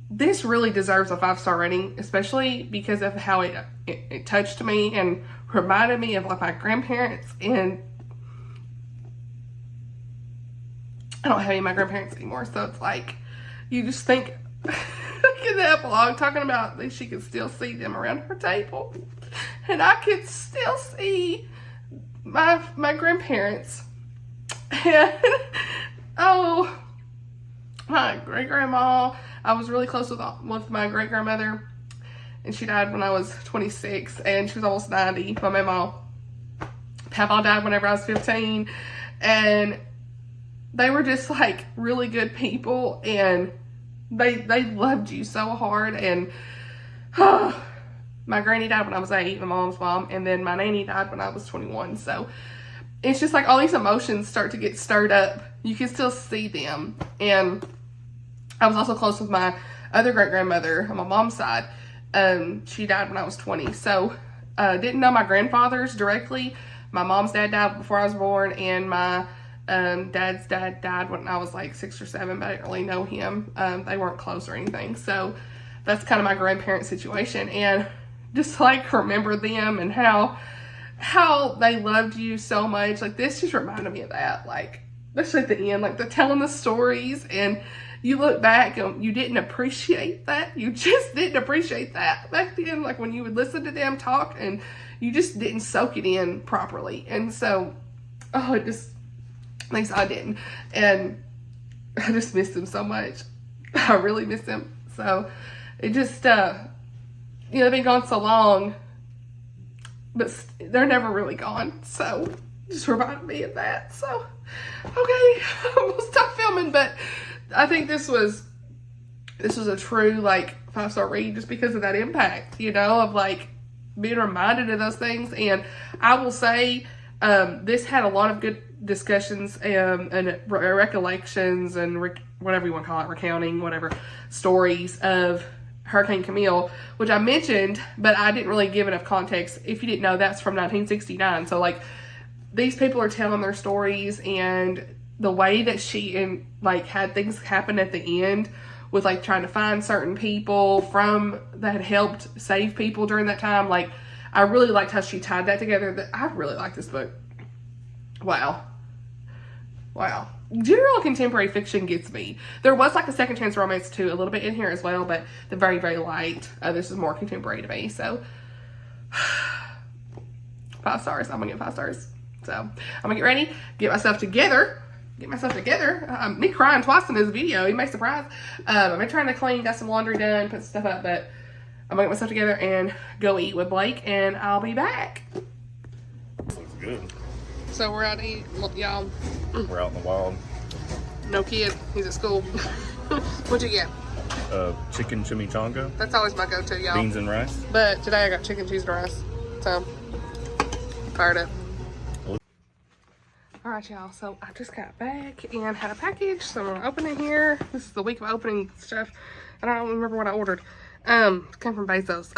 A: this really deserves a 5-star rating, especially because of how it touched me and reminded me of like my grandparents. And I don't have any of my grandparents anymore, so it's like, you just think, look at the epilogue talking about that she could still see them around her table, and I could still see my grandparents. And oh, my great grandma, I was really close with my great grandmother, and she died when I was 26, and she was almost 90. My mama, Papa died whenever I was 15, and they were just like really good people, and they loved you so hard. And my granny died when I was 8, my mom's mom, and then my nanny died when I was 21. So it's just like all these emotions start to get stirred up. You can still see them. And I was also close with my other great grandmother on my mom's side. She died when I was 20. So didn't know my grandfathers directly. My mom's dad died before I was born, and my dad's dad died when I was like 6 or 7, but I didn't really know him. They weren't close or anything. So that's kind of my grandparent situation. And just like remember them and how they loved you so much. Like this just reminded me of that. Like, especially at the end, like they're telling the stories, and you look back and you didn't appreciate that. You just didn't appreciate that back then. Like when you would listen to them talk, and you just didn't soak it in properly. And so, at least I didn't. And I just missed them so much. I really miss them. So it just, they've been gone so long, but they're never really gone. So just reminded me of that. So, okay, we'll stop filming. But I think this was a true like 5-star read, just because of that impact, of like being reminded of those things. And I will say, this had a lot of good discussions and recollections and whatever you want to call it, recounting, whatever, stories of Hurricane Camille, which I mentioned, but I didn't really give enough context. If you didn't know, that's from 1969. So like these people are telling their stories, and the way that she had things happen at the end with like trying to find certain people that had helped save people during that time. Like I really liked how she tied that together. I really like this book. Wow. General contemporary fiction gets me. There was like a second chance romance too, a little bit in here as well, but the very, very light. This is more contemporary to me. So 5 stars. I'm gonna get 5 stars. So I'm gonna get ready, get myself together. Me crying twice in this video. You may surprise. I've been trying to clean, got some laundry done, put stuff up, but I'm gonna get myself together and go eat with Blake, and I'll be back.
B: Looks good.
A: So we're out to eat, y'all.
B: We're out in the wild.
A: No kid, he's at school. What'd you get?
B: Chicken chimichanga.
A: That's always my go-to, y'all.
B: Beans and rice.
A: But today I got chicken cheese and rice. So Fired up. Alright, y'all, so I just got back and had a package, so I'm gonna open it here. This is the week of opening stuff. I don't remember what I ordered. It came from Bezos.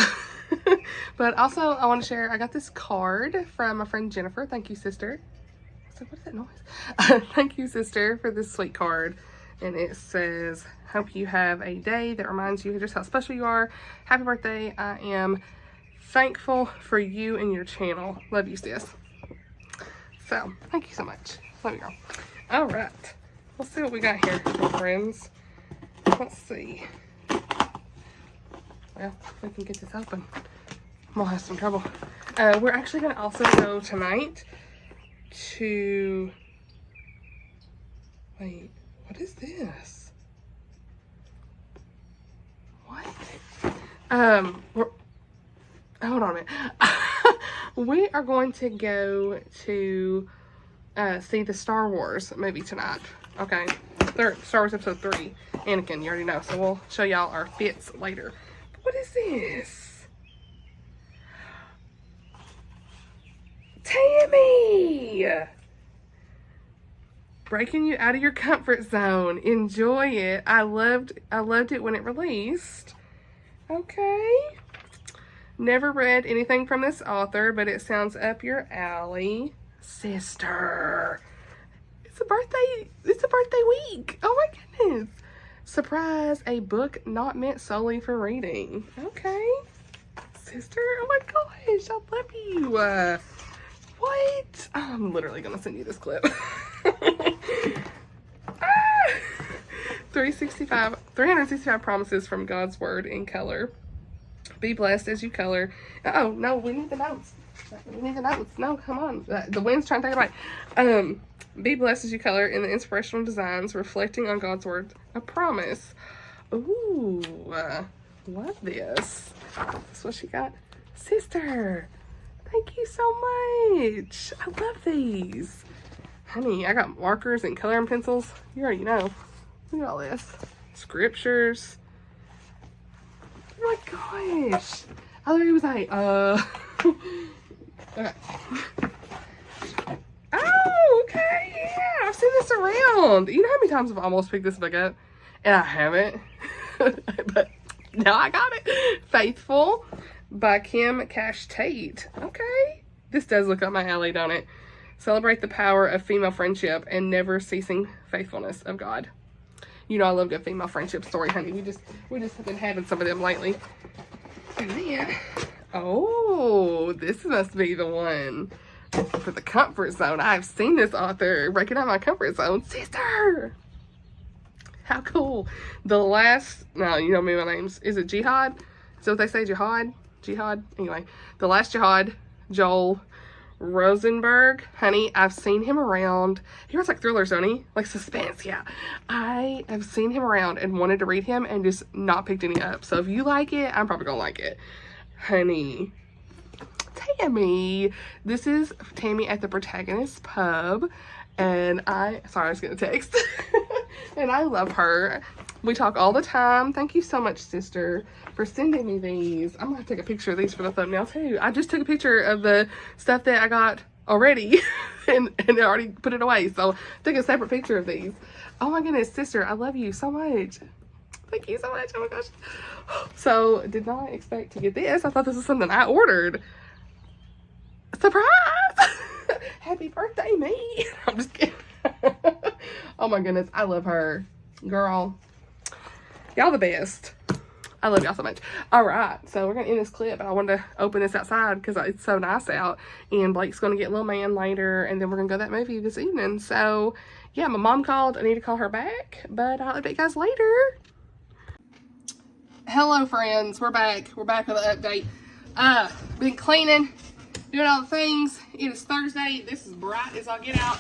A: But also, I want to share, I got this card from my friend Jennifer. Thank you, sister. So what is that noise? Thank you, sister, for this sweet card. And it says, hope you have a day that reminds you just how special you are. Happy birthday. I am thankful for you and your channel. Love you, sis. So, thank you so much. Love you, girl. All right. Let's see what we got here, my friends. Let's see. Well, we can get this open. I'm gonna have some trouble. We're actually gonna also go tonight to... Wait, what is this? What? Hold on a minute. We are going to go to see the Star Wars movie tonight. Okay, Star Wars Episode 3. Anakin, you already know. So we'll show y'all our fits later. What is this? Tammy! Breaking you out of your comfort zone. Enjoy it. I loved it when it released. Okay. Never read anything from this author, but it sounds up your alley. Sister. It's a birthday week. Oh my goodness. Surprise, a book not meant solely for reading. Okay. Sister, oh my gosh, I love you. What? I'm literally gonna send you this clip. 365 promises from God's word in color. Be blessed as you color. Oh, no, we need the notes. We need the notes. No, come on. The wind's trying to take it away. Be blessed as you color in the inspirational designs reflecting on God's word. A promise. Ooh, love this. That's what she got. Sister, thank you so much. I love these. Honey, I got markers and coloring pencils. You already know. Look at all this. Scriptures. Oh my gosh. I literally was like, okay. Oh, okay, yeah. I've seen this around. You know how many times I've almost picked this book up? And I haven't. But now I got it. Faithful by Kim Cash Tate. Okay. This does look up my alley, don't it? Celebrate the power of female friendship and never ceasing faithfulness of God. You know I love a good female friendship story, honey. We just have been having some of them lately. And then, oh, this must be the one for the comfort zone. I've seen this author breaking out my comfort zone. Sister! How cool. The last, no, you know me, my name's, is it Jihad? Is that what they say, Jihad? Jihad? Anyway, The Last Jihad, Joel Rosenberg. Honey, I've seen him around. He writes like thrillers, don't he? Like suspense, yeah. I have seen him around and wanted to read him and just not picked any up. So if you like it, I'm probably gonna like it. Honey. Tammy. This is Tammy at the Protagonist Pub. And sorry, I was getting a text. And I love her. We talk all the time. Thank you so much, sister, for sending me these. I'm gonna take a picture of these for the thumbnail too. I just took a picture of the stuff that I got already and I already put it away. So I took a separate picture of these. Oh my goodness, sister, I love you so much. Thank you so much. Oh my gosh. So did not expect to get this. I thought this was something I ordered. Surprise! Happy birthday, me. I'm just kidding. Oh my goodness, I love her. Girl, y'all the best. I love y'all so much. All right, so we're gonna end this clip. I wanted to open this outside because it's so nice out, and Blake's gonna get little man later, and then we're gonna go to that movie this evening. So yeah, my mom called. I need to call her back, but I'll update you guys later. Hello friends, we're back with the update. Been cleaning, doing all the things. It is Thursday. This is bright as I'll get out.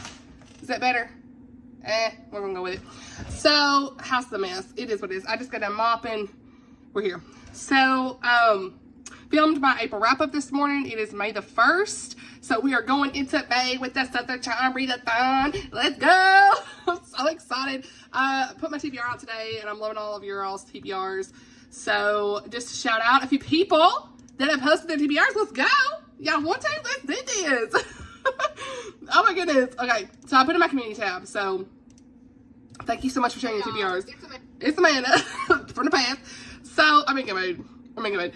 A: Is that better? We're gonna go with it. So, house the mess. It is what it is. I just got done mopping. We're here. So, filmed my April wrap-up this morning. It is May the 1st. So, we are going into May with the Southern Charm Readathon. Let's go! I'm so excited. I put my TBR out today, and I'm loving all of your all's TBRs. So, just to shout out a few people that have posted their TBRs. Let's go! Y'all want to? Let's do this! goodness. Okay, so I put it in my community tab. So thank you so much for sharing your TBRs. It's Amanda from the past. So I'm in good mood.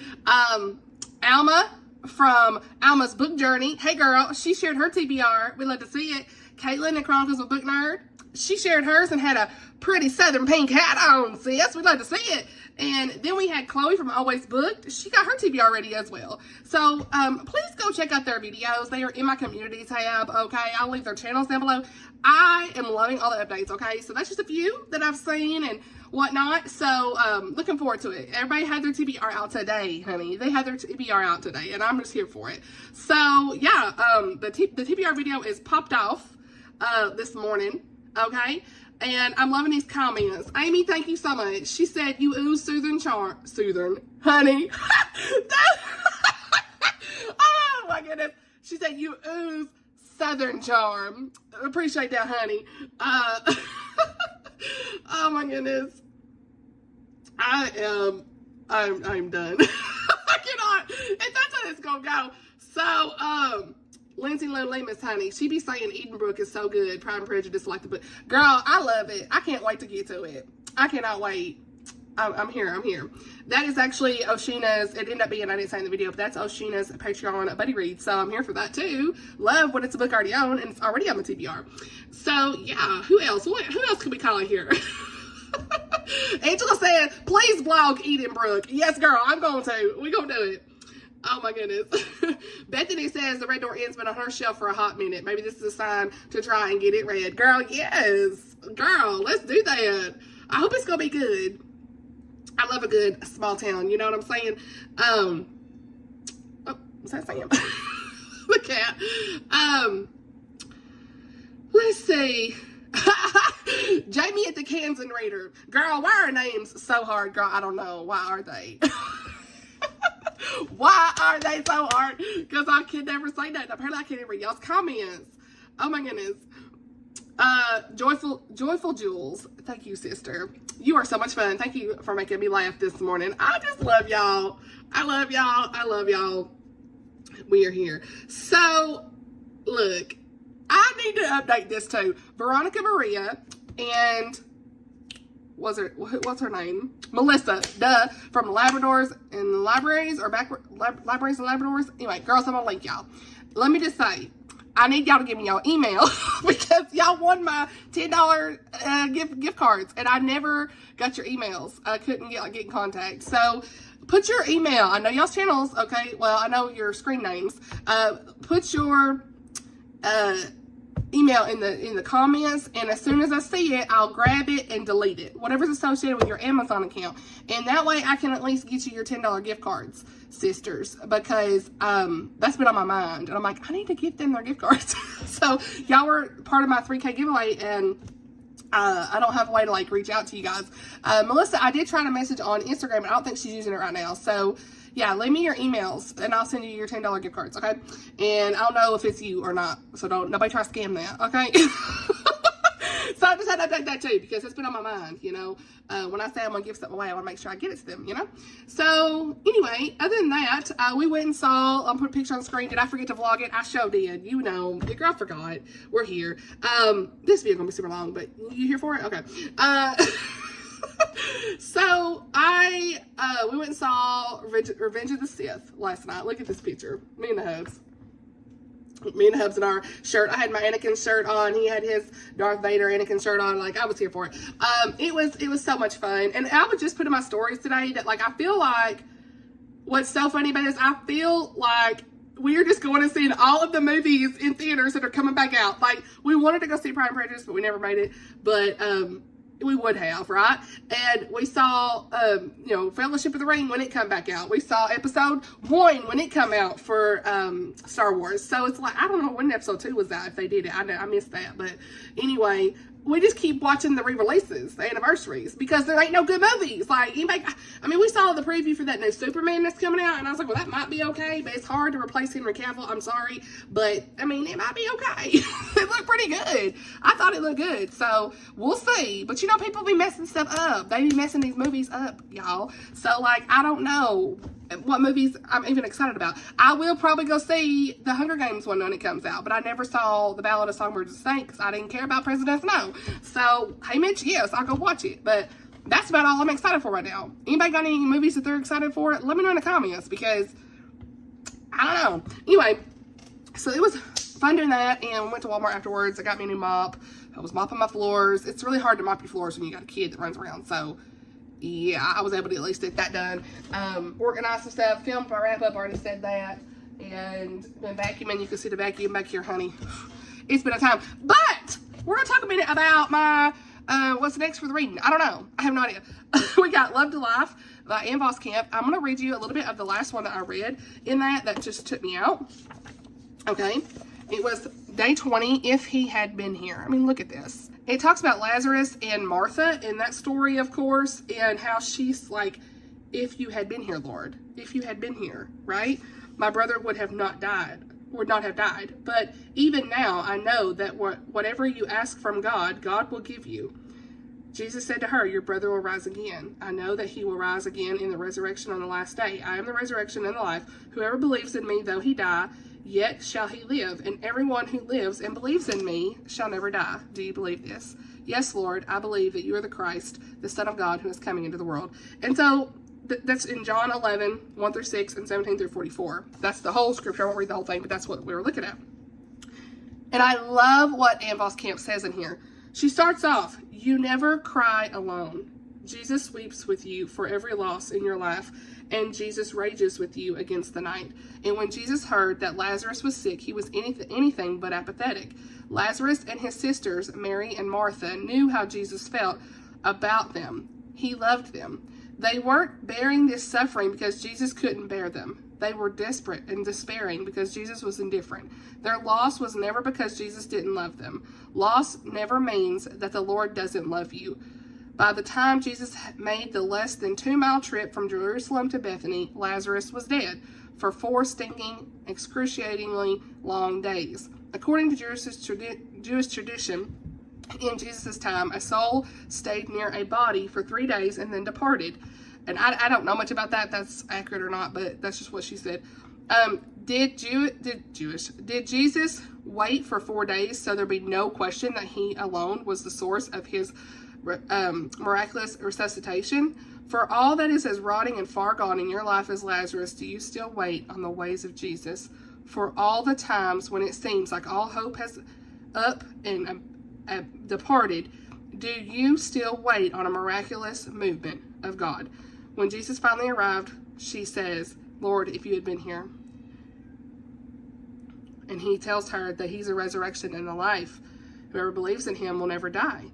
A: Alma from Alma's Book Journey. Hey girl, she shared her TBR. We love to see it. Caitlyn and Chronicles of Book Nerd. She shared hers and had a pretty southern pink hat on, sis. We'd love to see it. And then we had Chloe from Always Booked. She got her TBR ready as well. So please go check out their videos. They are in my community tab, okay? I'll leave their channels down below. I am loving all the updates, okay? So that's just a few that I've seen and whatnot. So looking forward to it. Everybody had their TBR out today, honey. They had their TBR out today, and I'm just here for it. So yeah, the TBR video is popped off this morning, okay? And I'm loving these comments. Amy, thank you so much. She said, you ooze Southern charm. Southern, honey. Oh my goodness. She said, you ooze Southern charm. Appreciate that, honey. Oh my goodness. I'm done. I cannot. If that's how it's gonna go. So, Lindsay Lonely Miss Honey, she be saying Edenbrook is so good. Pride and Prejudice, like the book. Girl, I love it. I can't wait to get to it. I cannot wait. I'm here. That is actually Oceana's, it ended up being, I didn't say in the video, but that's Oceana's Patreon buddy read. So I'm here for that too. Love when it's a book already owned and it's already on the TBR. So yeah, who else? Who else could we call in here? Angela said, please vlog Edenbrook. Yes, girl, I'm going to. We're going to do it. Oh my goodness. Bethany says the Red Door Inn's been on her shelf for a hot minute. Maybe this is a sign to try and get it read. Girl, yes. Girl, let's do that. I hope it's going to be good. I love a good small town. You know what I'm saying? Oh, what's that saying? The cat. Let's see. Jamie at the Kansan Reader. Girl, why are names so hard? Girl, I don't know. Why are they? Why are they so hard? Because I can never say that. Apparently I can't even read y'all's comments. Oh my goodness. Joyful Jules. Thank you, sister. You are so much fun. Thank you for making me laugh this morning. I just love y'all. I love y'all. We are here. So, look, I need to update this too. Veronica Maria and what's her name? Melissa, from Labradors and Libraries, or Libraries and Labradors. Anyway, girls, I'm gonna link y'all. Let me just say, I need y'all to give me y'all email because y'all won my $10 gift cards, and I never got your emails. I couldn't get in contact. So put your email. I know y'all's channels, okay? Well, I know your screen names. Put your email in the comments, and as soon as I see it, I'll grab it and delete it, whatever's associated with your Amazon account, and that way I can at least get you your $10 gift cards, sisters, because that's been on my mind, and I'm like, I need to give them their gift cards. So y'all were part of my 3K giveaway, and I don't have a way to like reach out to you guys. Melissa, I did try to message on Instagram, but I don't think she's using it right now. So yeah, leave me your emails and I'll send you your $10 gift cards, okay? And I'll know if it's you or not. So nobody try to scam that, okay? So I just had to update that too because it's been on my mind, you know. When I say I'm going to give something away, I want to make sure I get it to them, you know. So anyway, other than that, we went and saw, I'll put a picture on the screen. Did I forget to vlog it? I sure did. You know, your girl forgot. We're here. This video is going to be super long, but you here for it? Okay. So we went and saw Revenge of the Sith last night. Look at this picture. Me and the Hubs in our shirt. I had my Anakin shirt on. He had his Darth Vader Anakin shirt on. Like, I was here for it. It was so much fun. And I was just putting my stories today that, like, I feel like what's so funny about this, I feel like we're just going and seeing all of the movies in theaters that are coming back out. Like, we wanted to go see Pride and Prejudice, but we never made it. But, we would have, right? And we saw, you know, Fellowship of the Ring when it come back out. We saw episode 1 when it come out for Star Wars. So it's like, I don't know when episode 2 was out, if they did it. I missed that. But anyway, we just keep watching the re-releases, the anniversaries, because there ain't no good movies. Like, I mean, we saw the preview for that new Superman that's coming out, and I was like, well, that might be okay, but it's hard to replace Henry Cavill. I'm sorry, but I mean, it might be okay. It looked pretty good. I thought it looked good, so we'll see. But you know, people be messing stuff up. They be messing these movies up, y'all. So like, I don't know. what movies I'm even excited about. I will probably go see the Hunger Games one when it comes out, but I never saw The Ballad of Songbirds and Snakes because I didn't care about President Snow. So, hey Mitch, yes, I'll go watch it. But that's about all I'm excited for right now. Anybody got any movies that they're excited for? Let me know in the comments because I don't know. Anyway, so it was fun doing that, and went to Walmart afterwards. I got me a new mop. I was mopping my floors. It's really hard to mop your floors when you got a kid that runs around. So, yeah, I was able to at least get that done. Organize some stuff. Filmed my wrap up. Already said that. And been vacuuming. You can see the vacuum back here, honey. It's been a time. But we're going to talk a minute about my, what's next for the reading. I don't know. I have no idea. We got Love to Life by Voskamp. I'm going to read you a little bit of the last one that I read in that just took me out. Okay. It was day 20, if he had been here. I mean, look at this. It talks about Lazarus and Martha in that story, of course, and how she's like, if you had been here, Lord, if you had been here, right? My brother would not have died. But even now, I know that whatever you ask from God, God will give you. Jesus said to her, your brother will rise again. I know that he will rise again in the resurrection on the last day. I am the resurrection and the life. Whoever believes in me, though he die, yet shall he live, and everyone who lives and believes in me shall never die. Do you believe this? Yes, Lord, I believe that you are the Christ, the Son of God, who is coming into the world. And so that's in John 11, 1 through 6, and 17 through 44. That's the whole scripture. I won't read the whole thing, but that's what we were looking at. And I love what Voskamp says in here. She starts off, you never cry alone. Jesus weeps with you for every loss in your life, and Jesus rages with you against the night. And when Jesus heard that Lazarus was sick, he was anything but apathetic. Lazarus and his sisters, Mary and Martha, knew how Jesus felt about them. He loved them. They weren't bearing this suffering because Jesus couldn't bear them. They were desperate and despairing because Jesus was indifferent. Their loss was never because Jesus didn't love them. Loss never means that the Lord doesn't love you. By the time Jesus made the less than 2-mile trip from Jerusalem to Bethany, Lazarus was dead for 4 stinking, excruciatingly long days. According to Jewish tradition, in Jesus' time, a soul stayed near a body for 3 days and then departed. And I don't know much about that. That's accurate or not, but that's just what she said. Did Jesus wait for 4 days so there'd be no question that he alone was the source of his miraculous resuscitation? For all that is as rotting and far gone in your life as Lazarus, do you still wait on the ways of Jesus? For all the times when it seems like all hope has up and departed, do you still wait on a miraculous movement of God? When Jesus finally arrived, she says, Lord, if you had been here. And he tells her that he's a resurrection and the life. Whoever believes in him will never die.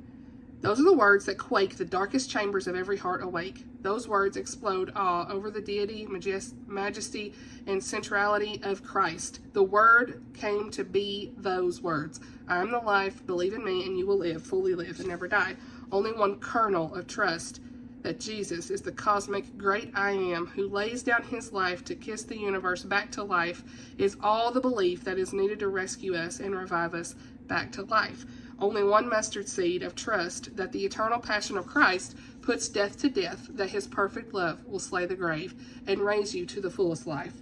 A: Those are the words that quake the darkest chambers of every heart awake. Those words explode awe over the deity, majesty, and centrality of Christ. The word came to be those words. I am the life, believe in me, and you will live, fully live, and never die. Only one kernel of trust that Jesus is the cosmic great I am who lays down his life to kiss the universe back to life is all the belief that is needed to rescue us and revive us back to life. Only one mustard seed of trust that the eternal passion of Christ puts death to death, that his perfect love will slay the grave and raise you to the fullest life,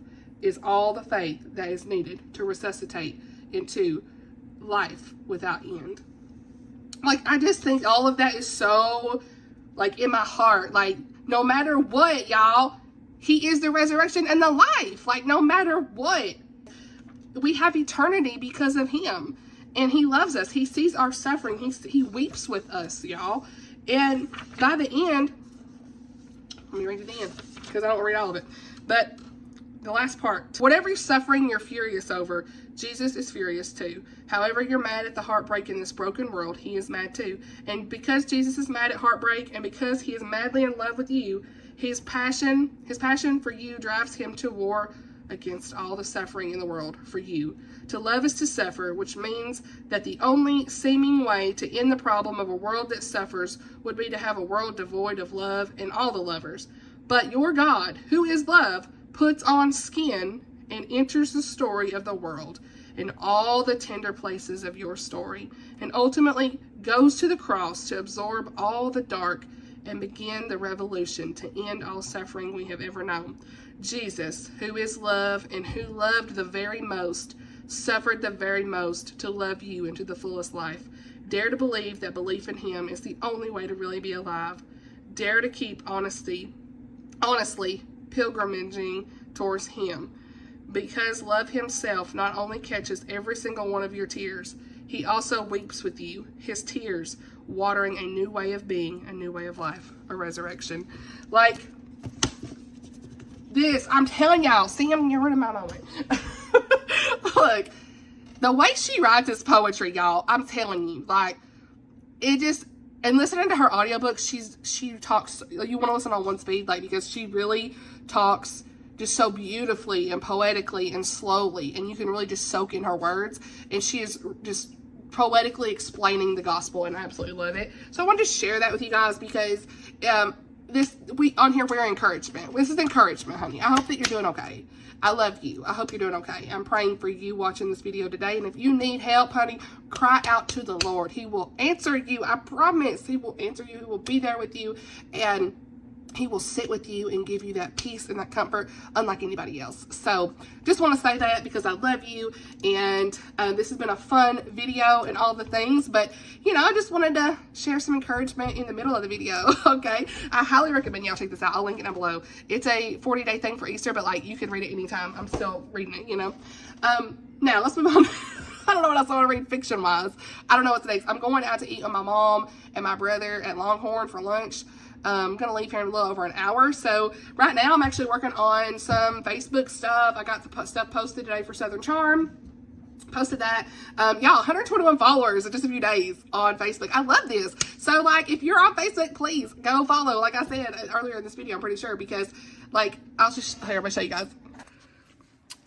A: is all the faith that is needed to resuscitate into life without end. Like, I just think all of that is so, like, in my heart. Like, no matter what, y'all, he is the resurrection and the life. Like, no matter what, we have eternity because of him. And he loves us. He sees our suffering. He weeps with us, y'all. And by the end, let me read it in because I don't read all of it. But the last part, whatever suffering you're furious over, Jesus is furious too. However you're mad at the heartbreak in this broken world, he is mad too. And because Jesus is mad at heartbreak and because he is madly in love with you, his passion for you drives him to war against all the suffering in the world for you. To love is to suffer, which means that the only seeming way to end the problem of a world that suffers would be to have a world devoid of love and all the lovers. But your God, who is love, puts on skin and enters the story of the world in all the tender places of your story, and ultimately goes to the cross to absorb all the dark and begin the revolution to end all suffering we have ever known. Jesus, who is love and who loved the very most, suffered the very most to love you into the fullest life. Dare to believe that belief in him is the only way to really be alive. Dare to keep honestly pilgrimaging towards him. Because love himself not only catches every single one of your tears, he also weeps with you, his tears watering a new way of being, a new way of life, a resurrection. Like this, I'm telling y'all, Sam, you're in my moment. Look, the way she writes this poetry, y'all, I'm telling you, like, it just, and listening to her audiobook, she talks, you want to listen on one speed, like, because she really talks just so beautifully and poetically and slowly, and you can really just soak in her words, and she is just poetically explaining the gospel, and I absolutely love it. So I wanted to share that with you guys because we on here, we're encouragement. This is encouragement, honey. I hope that you're doing okay. I love you. I hope you're doing okay. I'm praying for you watching this video today, and if you need help, honey, cry out to the Lord. He will answer you. I promise he will answer you. He will be there with you, and he will sit with you and give you that peace and that comfort unlike anybody else. So just want to say that because I love you, and this has been a fun video and all the things, but you know, I just wanted to share some encouragement in the middle of the video. Okay, I highly recommend y'all check this out. I'll link it down below. It's a 40-day thing for Easter, but like, you can read it anytime. I'm still reading it, you know. Now let's move on. I don't know what else I want to read fiction wise. I don't know what's next. I'm going out to eat with my mom and my brother at Longhorn for lunch. I'm going to leave here in a little over an hour. So right now I'm actually working on some Facebook stuff. I got the stuff posted today for Southern Charm. Posted that. Y'all, 121 followers in just a few days on Facebook. I love this. So like, if you're on Facebook, please go follow. Like I said earlier in this video, I'm pretty sure, because like, here, I'm going to show you guys.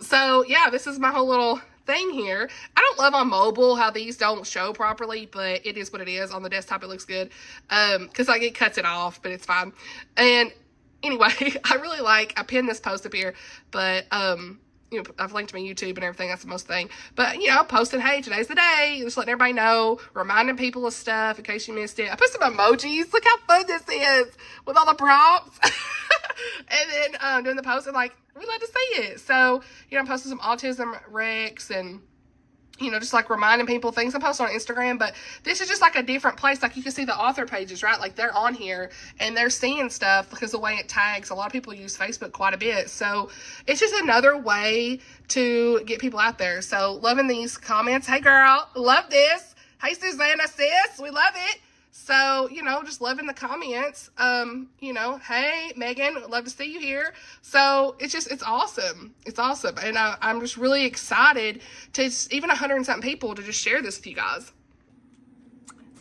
A: So yeah, this is my whole little thing here. I don't love on mobile how these don't show properly, but it is what it is. On the desktop it looks good because like it cuts it off, but it's fine. And anyway, I pinned this post up here, but you know, I've linked my YouTube and everything. That's the most thing. But you know, posting, hey, today's the day, just letting everybody know, reminding people of stuff in case you missed it. I put some emojis. Look how fun this is with all the prompts. And then doing the post, and like, we love to see it. So, you know, I'm posting some autism recs and, you know, just like reminding people things. I post on Instagram, but this is just like a different place. Like, you can see the author pages, right? Like, they're on here and they're seeing stuff because the way it tags. A lot of people use Facebook quite a bit. So it's just another way to get people out there. So loving these comments. Hey girl, love this. Hey Susanna sis, we love it. So, you know, just loving the comments. You know, hey, Megan, love to see you here. So, it's awesome. It's awesome. And I'm just really excited to even 100 and something people to just share this with you guys.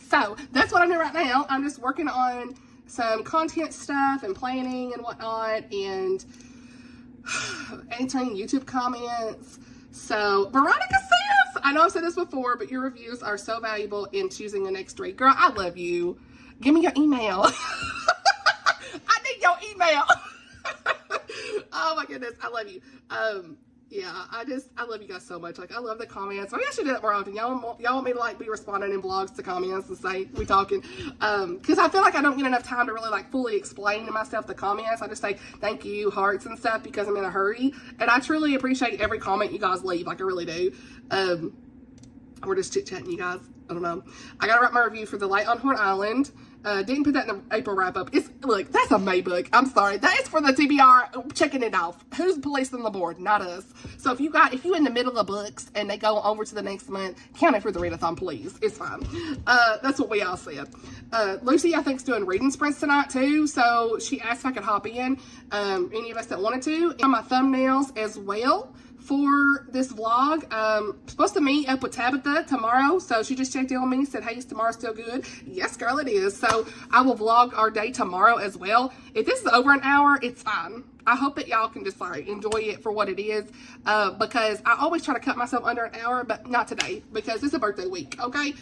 A: So, that's what I'm doing right now. I'm just working on some content stuff and planning and whatnot and answering YouTube comments. So, Veronica says, I know I've said this before, but your reviews are so valuable in choosing the next read. Girl, I love you. Give me your email. I need your email. Oh my goodness, I love you. Yeah, I love you guys so much. Like, I love the comments. Maybe I should do that more often. Y'all want me to like be responding in vlogs to comments and say we talking? Because I feel like I don't get enough time to really like fully explain to myself the comments. I just say thank you, hearts and stuff because I'm in a hurry. And I truly appreciate every comment you guys leave. Like, I really do. We're just chit chatting, you guys. I don't know. I gotta write my review for The Light on Horn Island. Didn't put that in the April wrap up. Look, that's a May book. I'm sorry. That is for the TBR checking it off. Who's policing the board? Not us. So if you in the middle of books and they go over to the next month, count it for the readathon, please. It's fine. That's what we all said. Lucy, I think, is doing reading sprints tonight too. So she asked if I could hop in. Any of us that wanted to. And my thumbnails as well for this vlog. Supposed to meet up with Tabitha tomorrow, so she just checked in on me, said, hey, is tomorrow still good? Yes, girl, it is. So I will vlog our day tomorrow as well. If this is over an hour, it's fine. I hope that y'all can just like enjoy it for what it is, because I always try to cut myself under an hour, but not today because it's a birthday week, okay?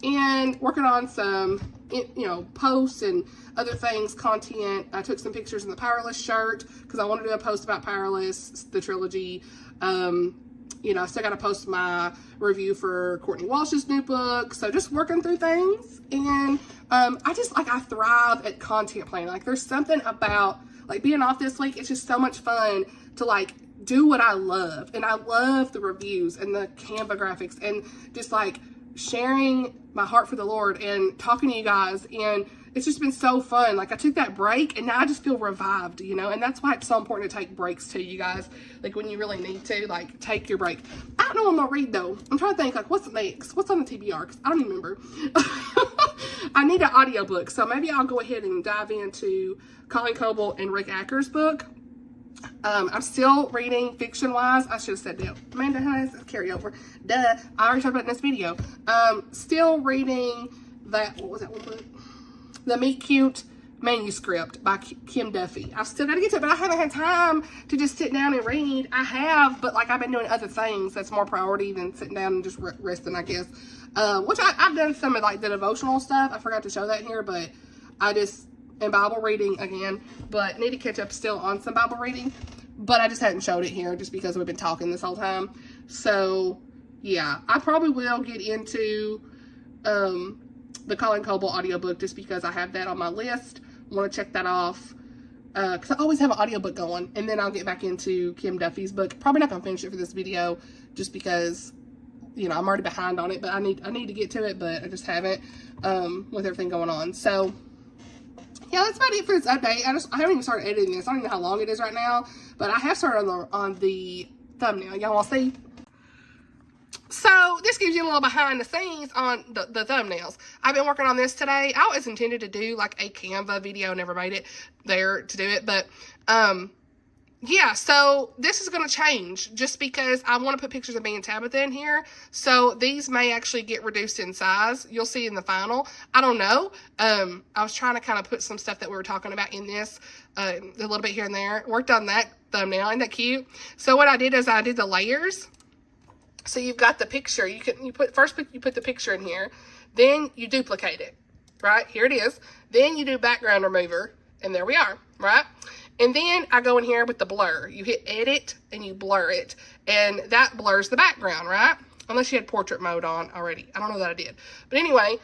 A: And working on some, you know, posts and other things, content. I took some pictures in the Powerless shirt because I want to do a post about Powerless, the trilogy. you know, I still got to post my review for Courtney Walsh's new book. So just working through things. And I just, like, I thrive at content planning. Like, there's something about, like, being off this week. It's just so much fun to, like, do what I love. And I love the reviews and the Canva graphics and just, like, sharing my heart for the Lord and talking to you guys. And it's just been so fun. Like, I took that break and now I just feel revived, you know, and that's why it's so important to take breaks too, you guys. Like, when you really need to, like, take your break. I don't know what I'm gonna read though. I'm trying to think, like, what's next? What's on the TBR? Cause I don't even remember. I need an audiobook, so maybe I'll go ahead and dive into Colleen Coble and Rick Acker's book. I'm still reading fiction-wise. I should have said that. Amanda has carryover. Duh. I already talked about it in this video. Still reading that, what was that one book? The Meet Cute Manuscript by Kim Duffy. I've still got to get to it, but I haven't had time to just sit down and read. I have, but, like, I've been doing other things that's more priority than sitting down and just resting, I guess. Which I've done some of, like, the devotional stuff. I forgot to show that here, but I just, and Bible reading again, but need to catch up still on some Bible reading. But I just hadn't showed it here just because we've been talking this whole time. So, yeah, I probably will get into the Colleen Coble audiobook just because I have that on my list. I want to check that off because I always have an audiobook going, and then I'll get back into Kim Duffy's book. Probably not gonna finish it for this video just because, you know, I'm already behind on it, but I need to get to it, but I just haven't with everything going on. So yeah, that's about it for this update. I haven't even started editing this. I don't even know how long it is right now, but I have started on the thumbnail. Y'all want to see? So this gives you a little behind the scenes on the thumbnails. I've been working on this today. I always intended to do like a Canva video, never made it there to do it, but yeah, so this is going to change just because I want to put pictures of me and Tabitha in here. So these may actually get reduced in size. You'll see in the final. I don't know. I was trying to kind of put some stuff that we were talking about in this, a little bit here and there. Worked on that thumbnail. Isn't that cute? So what I did is I did the layers. So you've got the picture. You put the picture in here, then you duplicate it, right? Here it is. Then you do background remover, and there we are, right? And then I go in here with the blur. You hit edit and you blur it, and that blurs the background, right? Unless you had portrait mode on already. I don't know that I did. But anyway,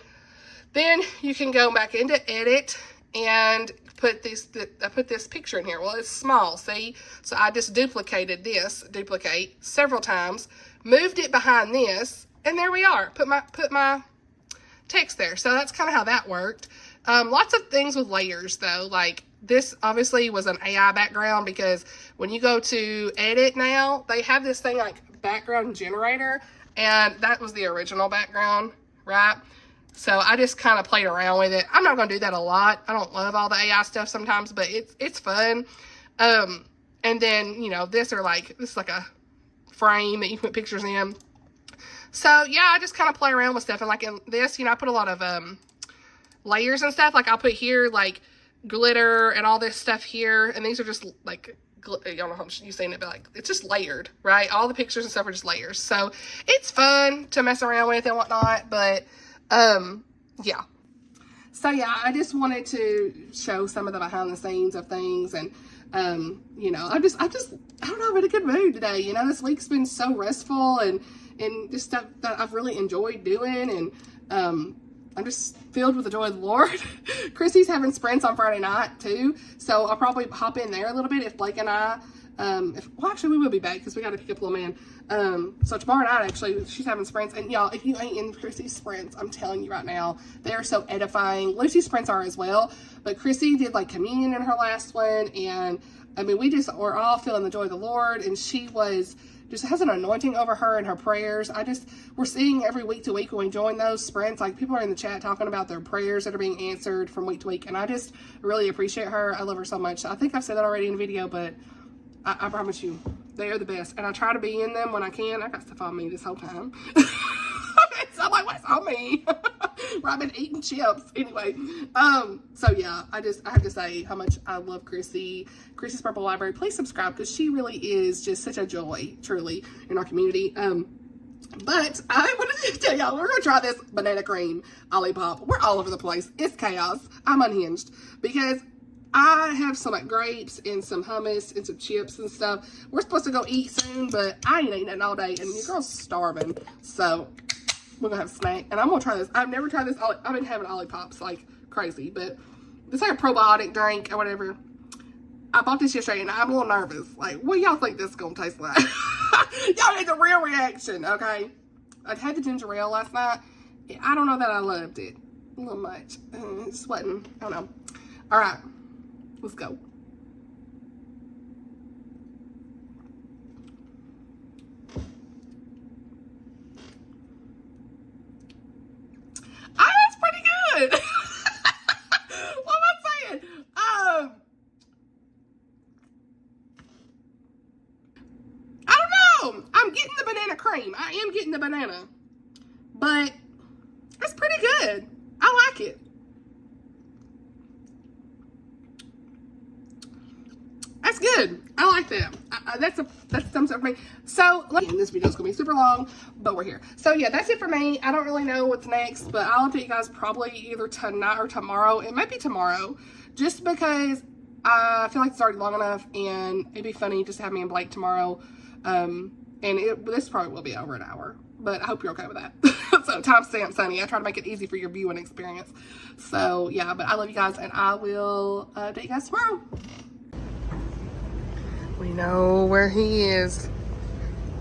A: then you can go back into edit and put I put this picture in here. Well, it's small, see? So I just duplicated this, duplicate several times, moved it behind this, and there we are. Put my text there. So that's kind of how that worked. Lots of things with layers though. Like this obviously was an AI background because when you go to edit now, they have this thing like background generator, and that was the original background, right? So I just kind of played around with it. I'm not going to do that a lot. I don't love all the AI stuff sometimes, but it's fun. And then, you know, this is like a frame that you put pictures in. So yeah, I just kind of play around with stuff. And like in this, you know, I put a lot of layers and stuff. Like I'll put here like glitter and all this stuff here. And these are just like, I don't know how you've seen it, but like it's just layered, right? All the pictures and stuff are just layers. So it's fun to mess around with and whatnot. But yeah. So yeah, I just wanted to show some of the behind the scenes of things, and you know, I don't know, I'm in a good mood today. You know, this week's been so restful and just stuff that I've really enjoyed doing, and I'm just filled with the joy of the Lord. Chrissie's having sprints on Friday night too, so I'll probably hop in there a little bit if Blake and I well, actually we will be back because we got to pick up little man. So tomorrow night, actually, she's having sprints. And y'all, if you ain't in Chrissy's sprints, I'm telling you right now, they are so edifying. Lucy's sprints are as well. But Chrissy did like communion in her last one. And I mean, we're all feeling the joy of the Lord. And she just has an anointing over her and her prayers. We're seeing every week to week when we join those sprints, like people are in the chat talking about their prayers that are being answered from week to week. And I just really appreciate her. I love her so much. I think I've said that already in the video, but I promise you, they are the best. And I try to be in them when I can. I got stuff on me this whole time. So I'm like, what's on me? I've been eating chips. Anyway, so yeah, I have to say how much I love Chrissie's Purple Library. Please subscribe because she really is just such a joy, truly, in our community. But I wanted to tell y'all, we're going to try this banana cream Olipop. We're all over the place. It's chaos. I'm unhinged because I have some like grapes and some hummus and some chips and stuff. We're supposed to go eat soon, but I ain't eating nothing all day, and your girl's starving. So we're gonna have a snack, and I'm gonna try this. I've never tried this. I've been having Olipops like crazy, but it's like a probiotic drink or whatever. I bought this yesterday, and I'm a little nervous. Like, what y'all think this is gonna taste like? Y'all need the real reaction, okay? I had the ginger ale last night. I don't know that I loved it a little much. It just wasn't. I don't know. All right. Let's go. Ah, that's pretty good. What am I saying? I don't know. I'm getting the banana cream. I am getting the banana. But it's pretty good. I like it. That's good. I like that. That's a thumbs up for me. So, this video is going to be super long, but we're here. So, yeah, that's it for me. I don't really know what's next, but I'll update you guys probably either tonight or tomorrow. It might be tomorrow, just because I feel like it's already long enough, and it'd be funny just to have me and Blake tomorrow. And this probably will be over an hour, but I hope you're okay with that. So, timestamp, Sunny. I try to make it easy for your viewing experience. So, yeah, but I love you guys, and I will update you guys tomorrow. We know where he is.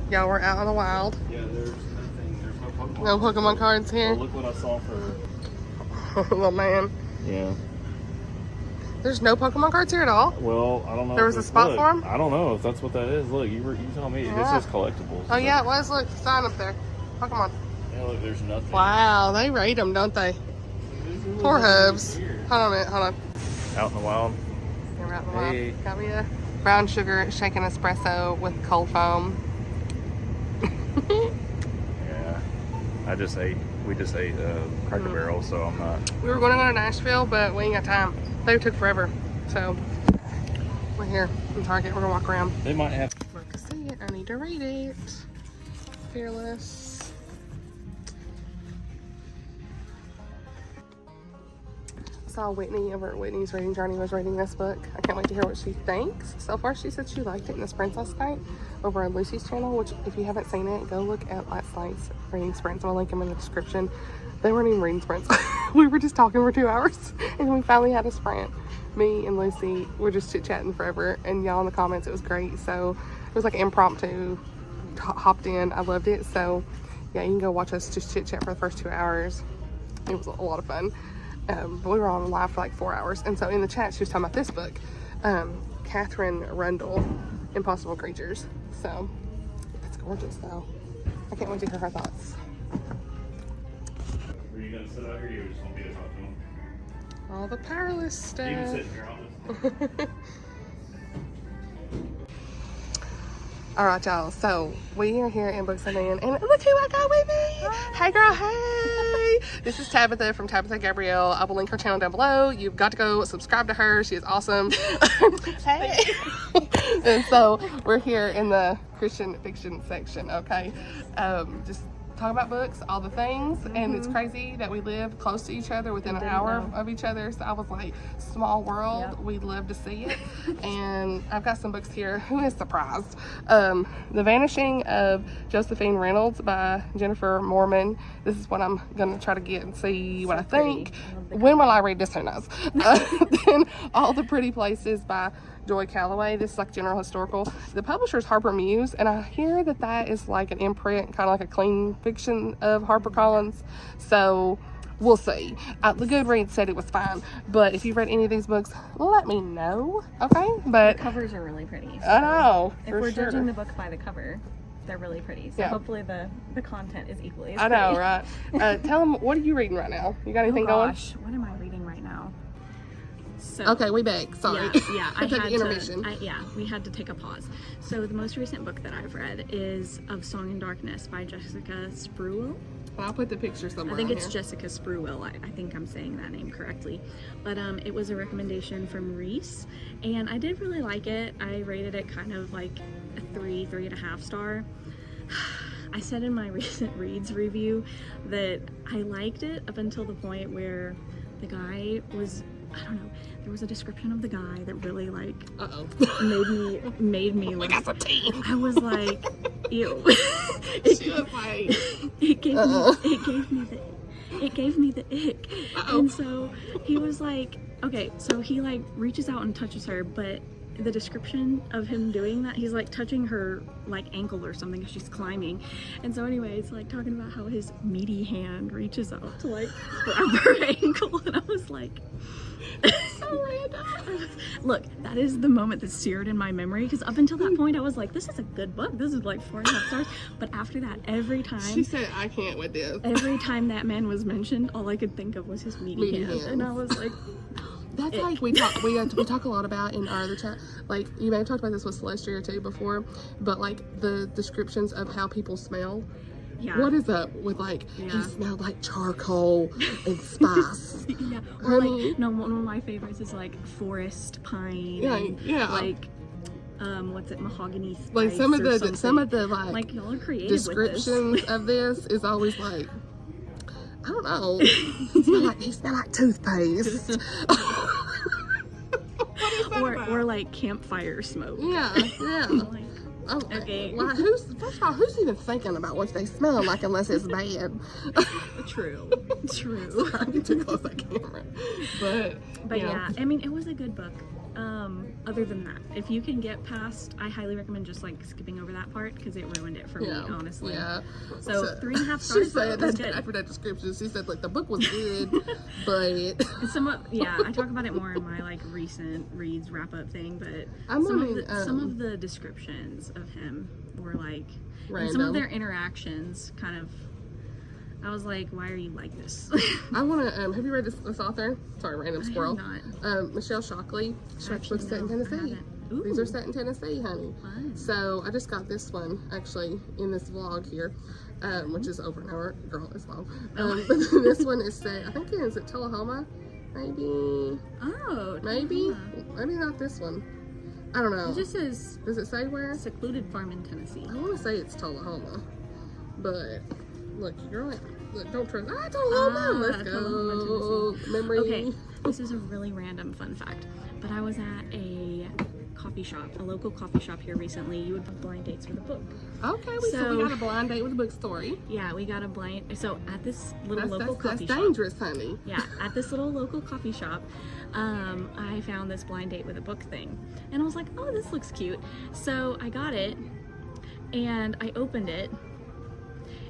A: Y'all, we're out in the wild.
B: Yeah, there's nothing. There's no Pokemon.
A: No Pokemon cards here.
B: Well, look what I saw for.
A: Little man.
B: Yeah.
A: There's no Pokemon cards here at all.
B: Well, I don't know.
A: There was a spot for him.
B: I don't know if that's what that is. Look, you tell me.
A: Yeah.
B: This is collectibles.
A: Oh yeah, it was. Look, sign up there. Pokemon.
B: Yeah, look, there's nothing.
A: Wow, they rate them, don't they? Poor hubs. Hold on a minute. Hold on.
B: Out in the wild.
A: Yeah, we're out in the
B: Hey.
A: wild. Got me a brown sugar shaken espresso with cold foam.
B: Yeah. We just ate Cracker Barrel, so I'm not.
A: We were going to go to Nashville, but we ain't got time. They took forever. So we're here in Target. We're gonna walk around.
B: They might have.
A: Look to see it. I need to read it. Fearless. I saw Whitney over at Whitney's Reading Journey was reading this book. I can't wait to hear what she thinks. So far, she said she liked it in this Princess Night over on Lucy's channel, which if you haven't seen it, go look at last night's reading sprints. I'm gonna link them in the description. They weren't even reading sprints. We were just talking for 2 hours, and we finally had a sprint. Me and Lucy were just chit-chatting forever, and y'all in the comments, it was great. So it was like impromptu, hopped in. I loved it. So yeah, you can go watch us just chit-chat for the first 2 hours. It was a lot of fun. But we were on live for like 4 hours. And so in the chat, she was talking about this book, Catherine Rundle, Impossible Creatures. So it's gorgeous though. I can't wait to hear her thoughts.
B: Are you gonna sit out here? Or you just want me to talk to them?
A: All the powerless stuff.
B: You can sit here. I'll just.
A: All right, y'all. So we are here in Books and Man, and look who I got with me. Hi. Hey, girl. Hey. This is Tabitha from Tabitha Gabrielle. I will link her channel down below. You've got to go subscribe to her. She is awesome. Hey. And so we're here in the Christian fiction section. Okay, just talk about books, all the things, and it's crazy that we live close to each other, within an hour of each other. So I was like, small world. Yep. We'd love to see it. And I've got some books here. Who is surprised? The Vanishing of Josephine Reynolds by Jennifer Mormon. This is what I'm gonna try to get and see what I think. When will I read this? Who knows? Then All the Pretty Places by Joy Calloway. This is like general historical. The publisher is Harper Muse, and I hear that that is like an imprint, kind of like a clean fiction of HarperCollins. So we'll see. The Goodreads said it was fine, but if you've read any of these books, let me know. Okay, but
C: the covers are really pretty. So
A: I know.
C: if we're judging the book by the cover, they're really pretty. So hopefully the content is equally as pretty.
A: I know, right? Tell them, what are you reading right now? You got anything going?
C: What am I reading right now? So,
A: okay, we beg. Sorry.
C: Yeah,
A: I took the intermission.
C: We had to take a pause. So the most recent book that I've read is Of Song in Darkness by Jessica Spruill.
A: I'll put the picture somewhere.
C: I think it's Jessica Spruill. I think I'm saying that name correctly. But it was a recommendation from Reese, and I did really like it. I rated it kind of like a 3.5 star. I said in my recent reads review that I liked it up until the point where the guy was I don't know. There was a description of the guy that really like
A: Uh-oh.
C: made me
A: We
C: like,
A: got some tea.
C: I was like, ew.
A: She was like,
C: It gave me the ick.
A: Uh-oh.
C: And so he was like, okay, so he like reaches out and touches her, but the description of him doing that, he's like touching her like ankle or something as she's climbing. And so anyway, it's like talking about how his meaty hand reaches out to like grab her ankle, and I was like, so random. Look, that is the moment that's seared in my memory, because up until that point I was like, this is a good book, this is like 4.5 stars. But after that, every time
A: she said, I can't with this.
C: every time that man was mentioned, all I could think of was his meaty hand. And I was like,
A: that's like we talk a lot about in our other chat. Like, you may have talked about this with Celestia too before, but like the descriptions of how people smell.
C: yeah.
A: What is up with like, he smelled like charcoal and spice?
C: Yeah. Or
A: Honey.
C: like, no, one of my favorites is like forest pine.
A: Yeah,
C: and,
A: yeah.
C: like, what's it, mahogany spice
A: Like some of
C: or
A: the
C: something.
A: like
C: y'all are creative
A: descriptions
C: with this.
A: of this is always like, I don't know. He smell like toothpaste.
C: or like campfire smoke.
A: Yeah, yeah.
C: Like,
A: Oh,
C: okay.
A: Well, first of all, who's even thinking about what they smell like unless it's bad?
C: True.
A: I'm too close to the camera. But
C: yeah, I mean, it was a good book. Other than that, if you can get past, I highly recommend just like skipping over that part, because it ruined it for me, honestly.
A: Yeah.
C: So 3.5 stars.
A: She said
C: was
A: that
C: good.
A: after that description, she said like the book was good, but
C: I talk about it more in my like recent reads wrap up thing, but some of the descriptions of him were like, and some of their interactions kind of, I was like, why are you like this?
A: I want to, have you read this author? Sorry, random squirrel.
C: I have not.
A: Michelle Shockley. She writes books set in
C: I
A: Tennessee.
C: haven't.
A: These are
C: Ooh.
A: set in Tennessee, honey.
C: Fun.
A: So I just got this one actually in this vlog here, which is over an hour. Girl, it's long. But this one is set, I think it is at Tullahoma, maybe.
C: Oh,
A: Maybe.
C: Tullahoma.
A: Maybe not this one. I don't know.
C: It just says
A: Does it say where?
C: secluded farm in Tennessee.
A: I want to say it's Tullahoma, but look, you're like, look, don't trust. Tullahoma. Let's go.
C: Tullahoma,
A: Memory.
C: Okay, this is a really random fun fact, but I was at a coffee shop, a local coffee shop here recently. You would book blind dates with a book.
A: Okay, we got a blind date with a book story.
C: Yeah, we got a blind. So at this little local
A: That's
C: coffee shop.
A: dangerous, honey.
C: Yeah, at this little local coffee shop, I found this blind date with a book thing, and I was like, oh, this looks cute. So I got it, and I opened it,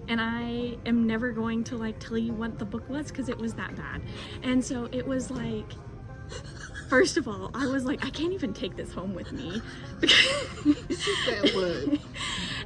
C: and I am never going to like tell you what the book was because it was that bad. And so it was like, first of all, I was like, I can't even take this home with me.
A: She said what?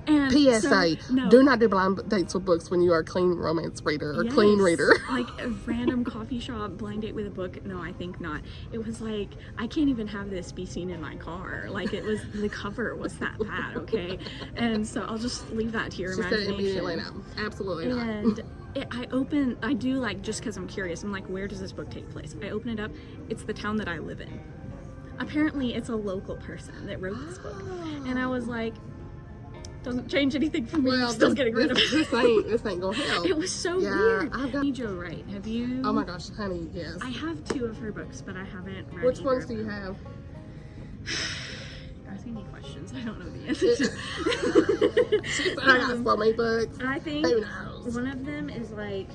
C: And
A: PSA,
C: so, no.
A: do not do blind dates with books when you are a clean romance reader or clean reader.
C: Like a random coffee shop blind date with a book. No, I think not. It was like, I can't even have this be seen in my car. Like it was, the cover was that bad, okay? And so I'll just leave that to your
A: She said
C: imagination.
A: immediately no. Absolutely not.
C: And I do like, just because I'm curious, I'm like, where does this book take place? I open it up, it's the town that I live in. Apparently it's a local person that wrote this book. And I was like, doesn't change anything for me.
A: Well,
C: I'm still getting rid of it.
A: This ain't gonna help.
C: It was so weird. I've got Joe Wright. Have you?
A: Oh my gosh, honey, yes.
C: I have 2 of her books, but I haven't read
A: Which
C: either
A: ones
C: of
A: do you
C: them.
A: have?
C: You're asking me questions I don't know the answer to.
A: She said I got so many books.
C: I think
A: Who knows?
C: one of them is like,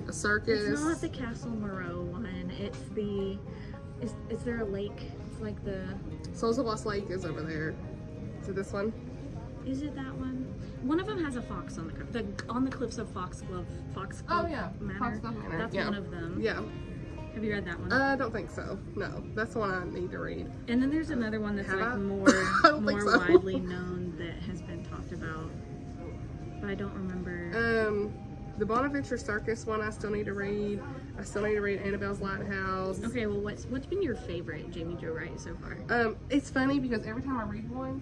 A: A circus.
C: it's not the Castle Moreau one. It's the, is there a lake? It's like the,
A: Souls of Lost Lake is over there. Is it this one?
C: is it that one? One of them has a fox on the cover. On the cliffs of Foxglove Manor.
A: Foxglove Manor.
C: That's
A: Yeah.
C: one of them.
A: Yeah.
C: Have you read that one?
A: I don't think so. No, that's the one I need to read.
C: And then there's another one that's
A: Have
C: like
A: I?
C: more
A: I don't think so.
C: widely known that has been talked about, but I don't remember.
A: The Bonaventure Circus one I still need to read. I still need to read Annabelle's Lighthouse.
C: Okay, well, what's been your favorite Jamie Jo Wright so far?
A: It's funny because every time I read one,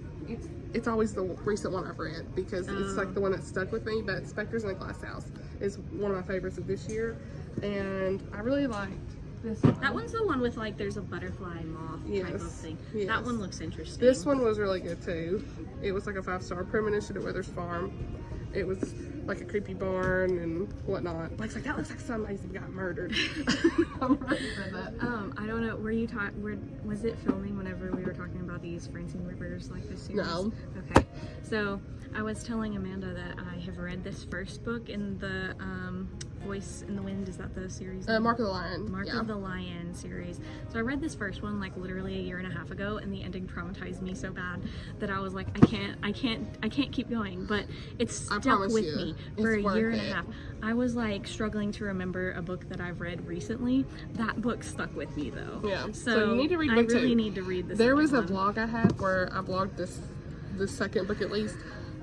A: it's always the recent one I've read because it's like the one that stuck with me. But Spectres in the Glass House is one of my favorites of this year, and I really liked this one.
C: That one's the one with like there's a butterfly moth type of thing.
A: Yes.
C: That one looks interesting.
A: This one was really good too. It was like a 5-star Premonition at Weathers Farm. It was like a creepy barn and whatnot. Blake's like, that looks like somebody got murdered. I'm ready for that.
C: I don't know. Was it filming whenever we were talking about these Francine Rivers, like this series?
A: No.
C: Okay. So I was telling Amanda that I have read this first book in the Voice in the Wind. Is that the series?
A: Mark of the Lion.
C: Mark of the Lion series. So I read this first one like literally a year and a half ago, and the ending traumatized me so bad that I was like, I can't keep going. But it's stuck with me for a year and a half. I was like struggling to remember a book that I've read recently. That book stuck with me though.
A: Yeah.
C: So
A: you need to read
C: I
A: book
C: really
A: two.
C: need to read this.
A: There was a
C: one.
A: vlog I had where I vlogged this second book at least.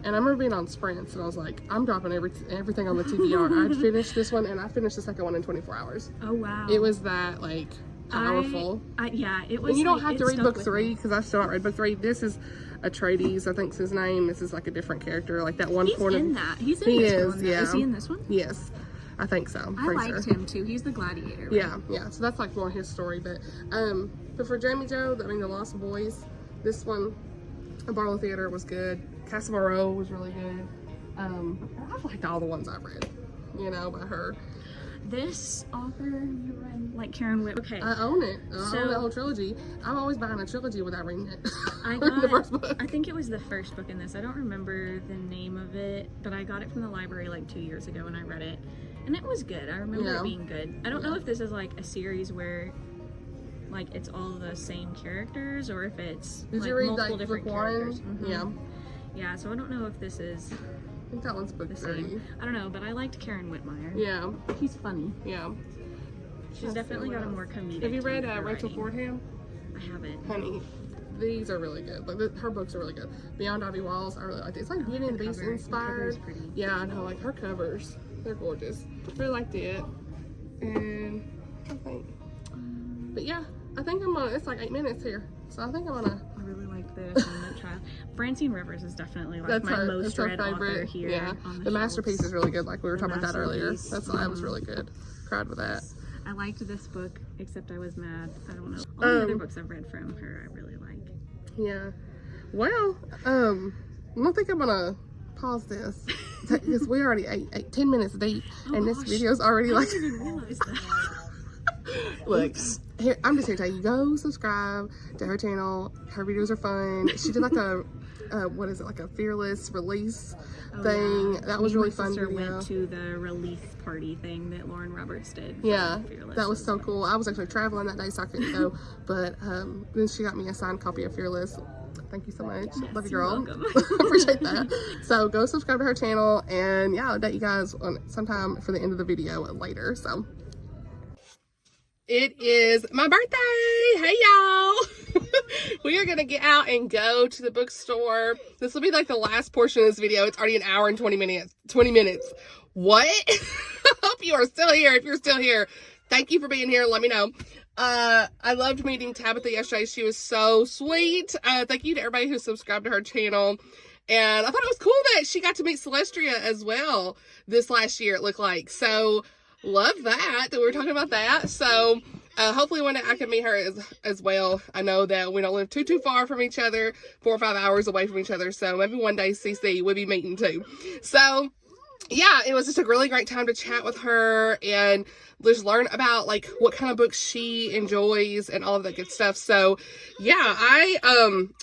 A: And I remember being on sprints, and I was like, I'm dropping everything on the TBR. I'd finished this one, and I finished the second one in 24 hours.
C: Oh, wow.
A: It was that, like, powerful.
C: Yeah, it was.
A: And you don't
C: like,
A: have to read book 3, because I've still not read book 3. This is Atreides, I think's his name. This is, like, a different character. Like, that one
C: He's
A: corner.
C: in that. He's in this one.
A: Yeah.
C: Is he in this one?
A: Yes. I think so.
C: I
A: Fraser.
C: liked him, too. He's the gladiator. Right?
A: Yeah. So that's, like, more his story. But for Jamie Joe, I mean, The Lost Boys, this one, Barlow Theater was good. Castle Moreau was really good. I've liked all the ones I've read, you know, by her.
C: This author you read, like Karen Whit. Okay.
A: I own it. I own that whole trilogy. I'm always buying a trilogy without reading it.
C: I got
A: the first book.
C: I think it was the first book in this. I don't remember the name of it, but I got it from the library like 2 years ago and I read it. And it was good. I remember it being good. I don't know if this is like a series where like it's all the same characters or if it's
A: Did
C: like
A: you read
C: multiple
A: like
C: different
A: book
C: characters.
A: one?
C: Mm-hmm.
A: Yeah.
C: Yeah, so I don't know if this is
A: I think that one's book
C: the
A: 3.
C: same. I don't know, but I liked Karen Whitmire.
A: Yeah.
C: She's funny.
A: Yeah.
C: She's definitely got a more comedic.
A: Have you read
C: tone to her
A: Rachel
C: writing.
A: Fordham?
C: I haven't.
A: Honey, these are really good. Like her books are really good. Beyond Ivy Walls, I really liked it. It's like Beauty and the Beast inspired. Yeah, I know. Like her covers, they're gorgeous. Really liked it. And I think, but yeah, I think I'm gonna. It's like 8 minutes here, so I think I'm gonna.
C: I really like the Silent Child. Francine Rivers is definitely like
A: That's
C: my
A: her.
C: most
A: That's her
C: read author
A: favorite.
C: here.
A: Yeah,
C: on
A: the Masterpiece
C: shelves.
A: is really good. Like we were talking about that earlier.
C: Masterpiece.
A: That's why it was really good. Cried with that.
C: I liked this book, except I was mad. I don't know. All the other books I've read from her, I really like.
A: Yeah. Well, I don't think I'm gonna pause this because we already ate 10 minutes deep, and this video's already like.
C: I didn't even realize that.
A: Look, here I'm just here to tell you, go subscribe to her channel. Her videos are fun. She did like a what is it, like a fearless release thing.
C: Yeah.
A: That was really fun.
C: Sister
A: Video.
C: went to the release party thing that Lauren Roberts did.
A: Yeah,
C: Fearless.
A: that was so cool. I was actually traveling that day, so I couldn't go. But then she got me a signed copy of Fearless. Thank you so much.
C: Yes,
A: Love you,
C: you're
A: girl.
C: welcome.
A: Appreciate that. So go subscribe to her channel, and yeah, I'll update you guys on sometime for the end of the video later. So it is my birthday. Hey y'all. We are gonna get out and go to the bookstore. This will be like the last portion of this video. It's already an hour and 20 minutes. What? I hope you are still here. If you're still here, thank you for being here. Let me know. I loved meeting Tabitha yesterday. She was so sweet. Thank you to everybody who subscribed to her channel. And I thought it was cool that she got to meet Celestria as well this last year, it looked like. So love that we were talking about that. So hopefully one day I can meet her as well. I know that we don't live too far from each other, 4 or 5 hours away from each other. So maybe one day CC we'll be meeting too. So yeah, it was just a really great time to chat with her and just learn about like what kind of books she enjoys and all of that good stuff. So yeah, I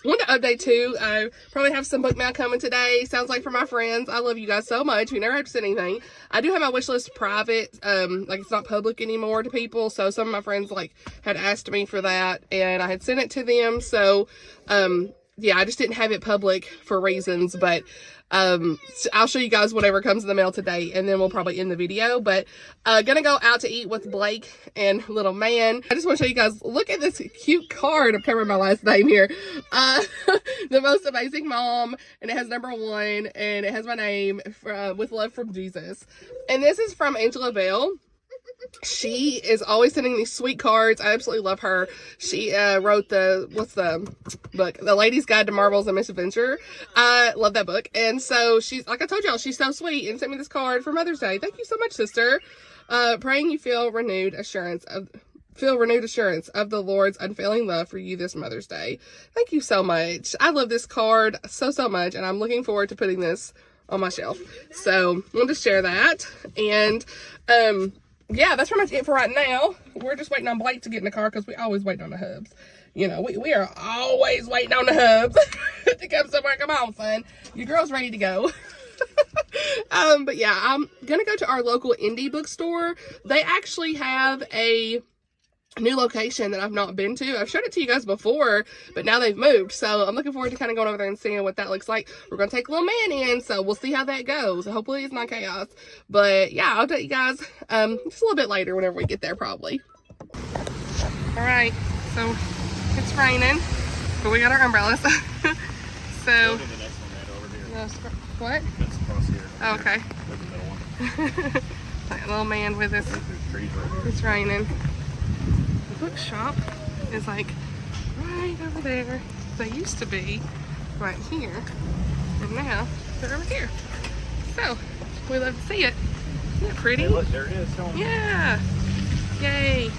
A: want to update too. I probably have some book mail coming today. Sounds like for my friends. I love you guys so much. We never have to send anything. I do have my wish list private. Like it's not public anymore to people. So some of my friends like had asked me for that and I had sent it to them. So yeah, I just didn't have it public for reasons, but I'll show you guys whatever comes in the mail today and then we'll probably end the video. But gonna go out to eat with Blake and little man. I just want to show you guys, look at this cute card. I'm covering my last name here. The most amazing mom, and it has #1 and it has my name, with love from Jesus. And this is from Angela Bell. She is always sending these sweet cards. I absolutely love her. She wrote what's the book? The Lady's Guide to Marvels and Misadventure. I love that book. And so she's, like I told y'all, she's so sweet and sent me this card for Mother's Day. Thank you so much, sister. Praying you feel renewed assurance of the Lord's unfailing love for you this Mother's Day. Thank you so much. I love this card so much, and I'm looking forward to putting this on my shelf. So I wanted to share that. And yeah, that's pretty much it for right now. We're just waiting on Blake to get in the car because we always wait on the hubs. You know, we are always waiting on the hubs to come somewhere. Come on, son. Your girl's ready to go. But yeah, I'm gonna go to our local indie bookstore. They actually have a new location that I've not been to. I've showed it to you guys before, but now they've moved. So I'm looking forward to kind of going over there and seeing what that looks like. We're going to take little man in, so we'll see how that goes. Hopefully it's not chaos. But yeah, I'll tell you guys just a little bit later whenever we get there probably. All right, so it's raining, but we got our umbrellas. So,
B: the next one right over here.
A: What?
B: That's across here.
A: Oh, okay.
B: There's the middle one.
A: Like a little man with us.
B: There's trees right here.
A: It's raining. The bookshop is like right over there. They used to be right here, and now they're over here. So we love to see it. Isn't it pretty?
B: Hey, look, there it is.
A: Yeah. Yay.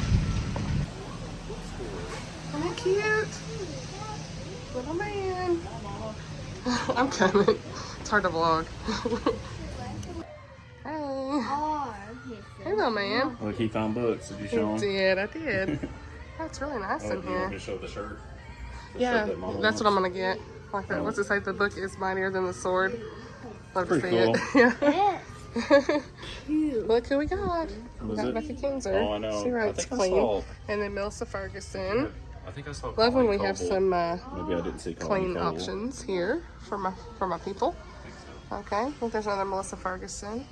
A: Isn't that cute? Little man. I'm coming. It's hard to vlog. Hey, little man.
B: Look, he found books. Did you show him?
A: I did. That's really nice in
B: You want
A: here.
B: me to show the shirt? The
A: Yeah,
B: shirt that Mama
A: that's
B: wants?
A: what I'm gonna get. Like that. What's it say? The book is mightier than the sword. Love to see
B: Pretty cool.
A: it. Yeah. Look who we got. We
B: Was
A: got
B: it?
A: Becky Kinzer.
B: Oh, I know.
A: She
B: I
A: writes
B: think I
A: clean.
B: saw.
A: And then Melissa Ferguson.
B: I think I saw.
A: Love when we
B: Colleen
A: have
B: Coble.
A: some
B: Maybe I didn't see Colleen
A: clean
B: Coble.
A: options here for my people. Okay. I think there's another Melissa Ferguson.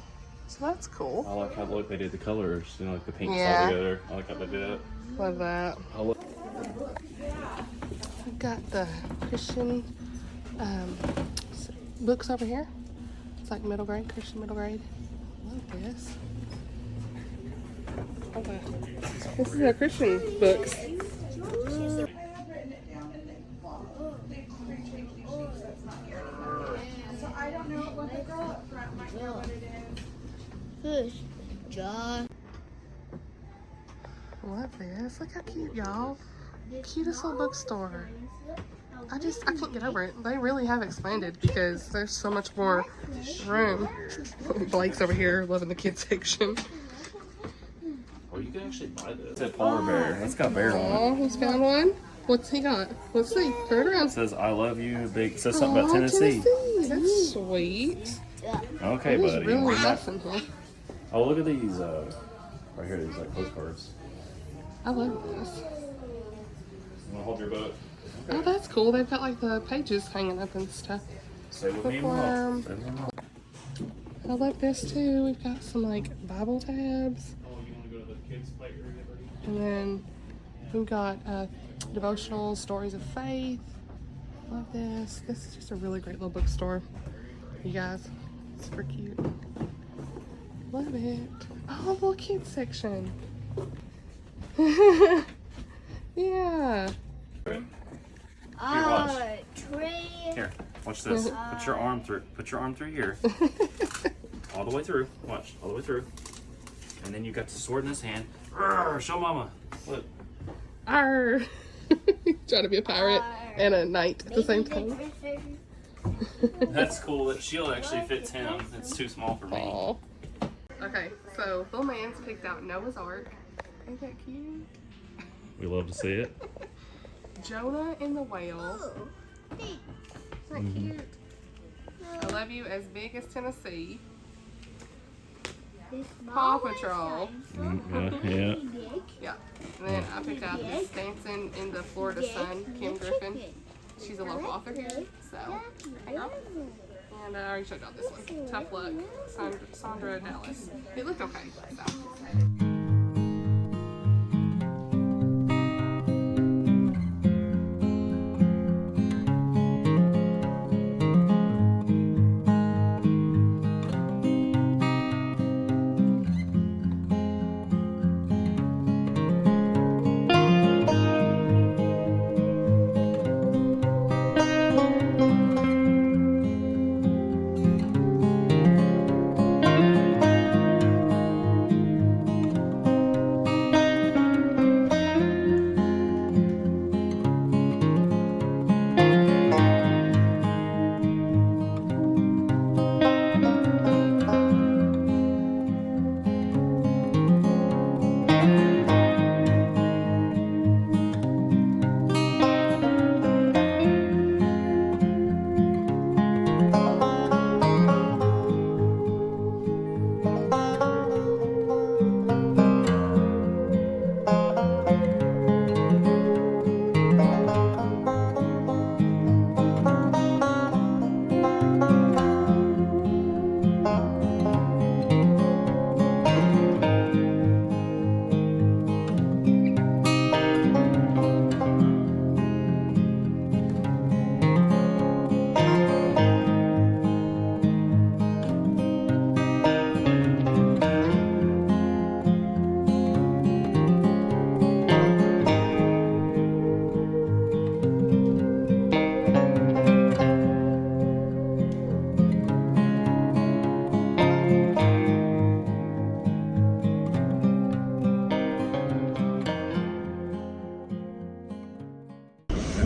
A: So that's cool.
B: I like how they did the colors, you know, like the pinks
A: Yeah.
B: all together. I like how they did it.
A: Love that.
B: I love
A: We've got the Christian books over here. It's like middle grade, Christian middle grade. Love this. Okay. This is our Christian books.
D: I don't know what the girl up front might know what it is.
E: Push, John.
A: Love this. Look how cute, y'all. Cutest little bookstore. I can't get over it. They really have expanded because there's so much more room. Blake's over here loving the kids section.
B: Oh, you can actually buy this. It's a polar bear. It's got bear on it.
A: Oh, he's found one. What's he got? Let's see. Turn it around.
B: It says, I love you. Big. It says something about
A: Aw,
B: Tennessee.
A: That's sweet.
B: Okay,
A: There's
B: buddy.
A: really nice in here.
B: Oh, look at these. Right here, these like postcards.
A: I love this.
B: You want to hold your book?
A: Oh, that's cool. They've got like the pages hanging up and stuff.
B: Stay with me,
A: Bookworm.
B: Mom. Stay with me, Mom.
A: I love this too. We've got some like Bible tabs.
B: Oh, you want to go to the kids' play area?
A: And then we've got devotional stories of faith. Love this. This is just a really great little bookstore. You guys, super cute. Love it. Oh, little kids section. Yeah.
E: Tree.
B: Here, watch this. Put your arm through. Put your arm through here. All the way through. Watch. All the way through. And then you got the sword in his hand. Arr, show Mama. Look.
A: Arr. Trying to be a pirate and a knight at the same time.
B: That's cool. That shield actually fits him. It's too small for me.
A: Aww. Okay, so little man's picked out Noah's Ark. Ain't that cute?
B: We love to see it.
A: Jonah and the Whale. Isn't that cute? I love you as big as Tennessee. Paw Patrol.
B: Yeah.
A: Yeah. And then I picked out this Dancing in the Florida Sun, Kim Griffin. She's a local author here. So, yeah. And I already showed y'all this one. Tough Luck, Sandra Dallas. It looked okay. So.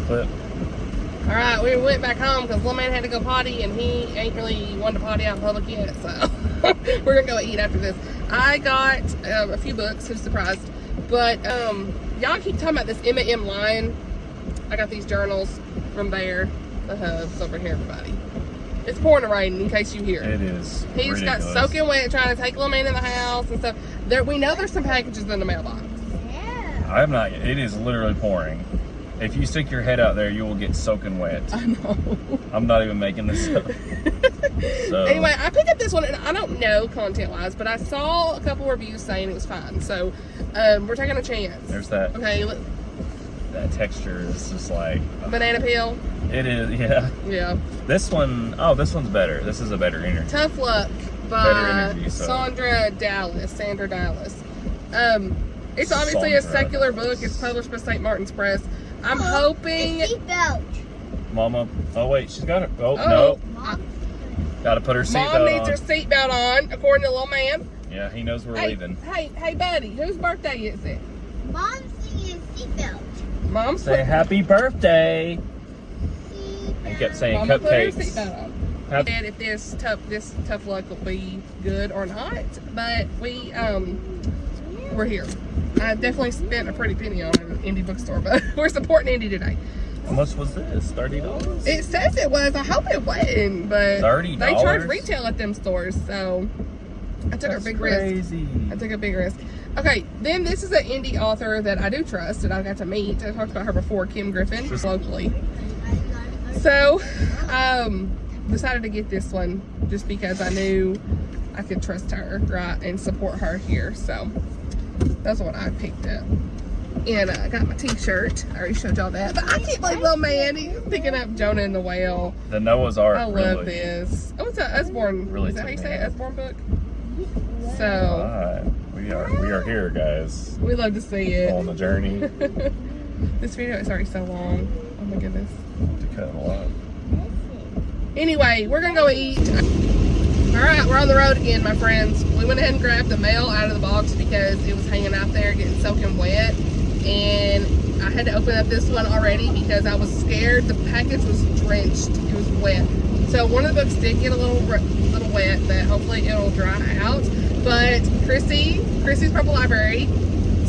F: clip.
A: All right, we went back home because little man had to go potty, and he ain't really wanted to potty out in public yet, so we're gonna go eat after this. I got a few books. Who's surprised? But y'all keep talking about this M&M line. I got these journals from there. The hubs over here, everybody. It's pouring rain, in case you hear.
F: It is.
A: He's got soaking wet trying to take little man in the house and stuff. We know there's some packages in the mailbox.
F: I'm not. It is literally pouring. If you stick your head out there, you will get soaking wet.
A: I know.
F: I'm not even making this up. So.
A: Anyway, I picked up this one, and I don't know content-wise, but I saw a couple reviews saying it was fine. So we're taking a chance.
F: There's that.
A: Okay.
F: That texture is just like
A: Banana peel.
F: It is. Yeah.
A: Yeah.
F: This one. Oh, this one's better. This is a better energy.
A: Tough Luck by Sandra Dallas. It's obviously a secular book. It's published by St. Martin's Press. I'm hoping.
E: Seatbelt.
F: Mama. Oh wait, she's got it. Oh no. Got to put her seatbelt on.
A: Mom needs her seatbelt on, according to little man.
F: Yeah, he knows we're leaving.
A: Hey, buddy, whose birthday is it?
E: Mom's singing seatbelt.
A: Mom's
F: say happy birthday. And kept saying
A: Mama
F: cupcakes.
A: Put her seatbelt on. And if this tough luck will be good or not, but we're here. I definitely spent a pretty penny on an indie bookstore, but we're supporting indie today.
F: How much was this? $30?
A: It says it was. I hope it wasn't, but
F: $30?
A: They charge retail at them stores, so I took a big risk. I took a big risk. Okay, then this is an indie author that I do trust and I got to meet. I talked about her before, Kim Griffin, locally. So, decided to get this one just because I knew I could trust her, right, and support her here. So that's what I picked up. And I got my t-shirt. I already showed y'all that. But I can't believe little man, he's picking up Jonah and the Whale.
F: The Noah's Ark.
A: I love this. Oh, it's an Usborne.
F: Really,
A: is that how you say it? Usborne book? So
F: right. We are here, guys.
A: We love to see it.
F: On the journey.
A: This video is already so long. Oh my goodness.
F: To cut a lot.
A: Anyway, we're gonna go eat. Alright, we're on the road again, my friends. We went ahead and grabbed the mail out of the box because it was hanging out there getting soaking wet. And I had to open up this one already because I was scared. The package was drenched. It was wet. So one of the books did get a little wet, but hopefully it'll dry out. But Chrissie's Purple Library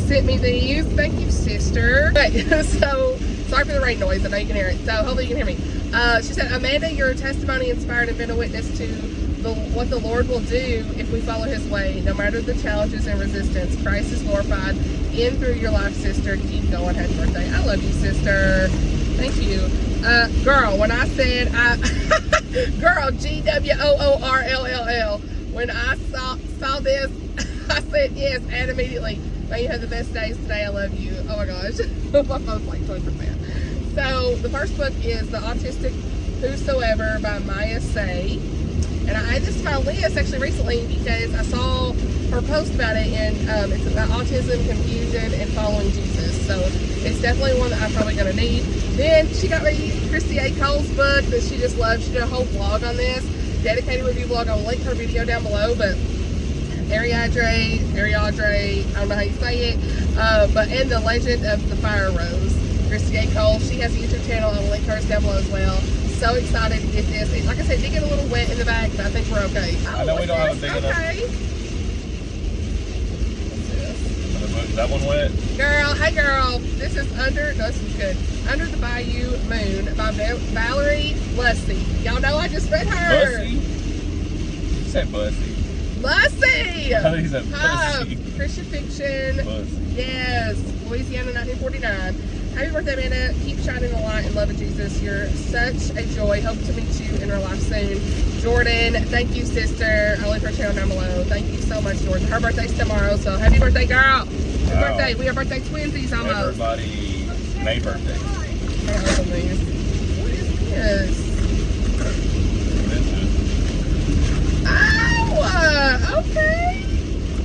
A: sent me these. Thank you, sister. Okay, so sorry for the rain noise. I know you can hear it. So hopefully you can hear me. She said, Amanda, your testimony inspired and been a witness to what the Lord will do if we follow his way. No matter the challenges and resistance, Christ is glorified in through your life, sister. Keep going. Happy birthday. I love you, sister. Thank you. Girl, when I said, girl, GWOORLLL, when I saw this, I said yes, and immediately. May you have the best days today. I love you. Oh my gosh. My phone's like 20%. So the first book is The Autistic Whosoever by Maya Say. And I added this to my list actually recently because I saw her post about it, and it's about autism, confusion, and following Jesus. So it's definitely one that I'm probably going to need. Then she got me Chrissie A. Cole's book that she just loves. She did a whole vlog on this, dedicated review vlog. I will link her video down below, but Ariadne, I don't know how you say it, but and The Legend of the Fire Rose. Chrissie A. Cole, she has a YouTube channel. I will link hers down below as well. So excited to get this. Like I said, it did get a little wet in the bag, but I think we're okay.
F: I know we don't have a big enough. Is that one wet?
A: Girl, hey girl. This is this is good. Under the Bayou Moon by Valerie Luesse. Y'all know I just read her.
F: Bussy? You said Bussy.
A: Luesse!
F: I think you said Bussy.
A: Christian fiction.
F: Bussy.
A: Yes. Louisiana, 1949. Happy birthday, Amanda. Keep shining the light and love of Jesus. You're such a joy. Hope to meet you in real life soon. Jordan, thank you, sister. I'll leave her channel down below. Thank you so much, Jordan. Her birthday's tomorrow, so happy birthday, girl. Happy birthday. We are birthday twinsies almost.
F: Everybody, May birthday.
A: What is this? Oh, okay.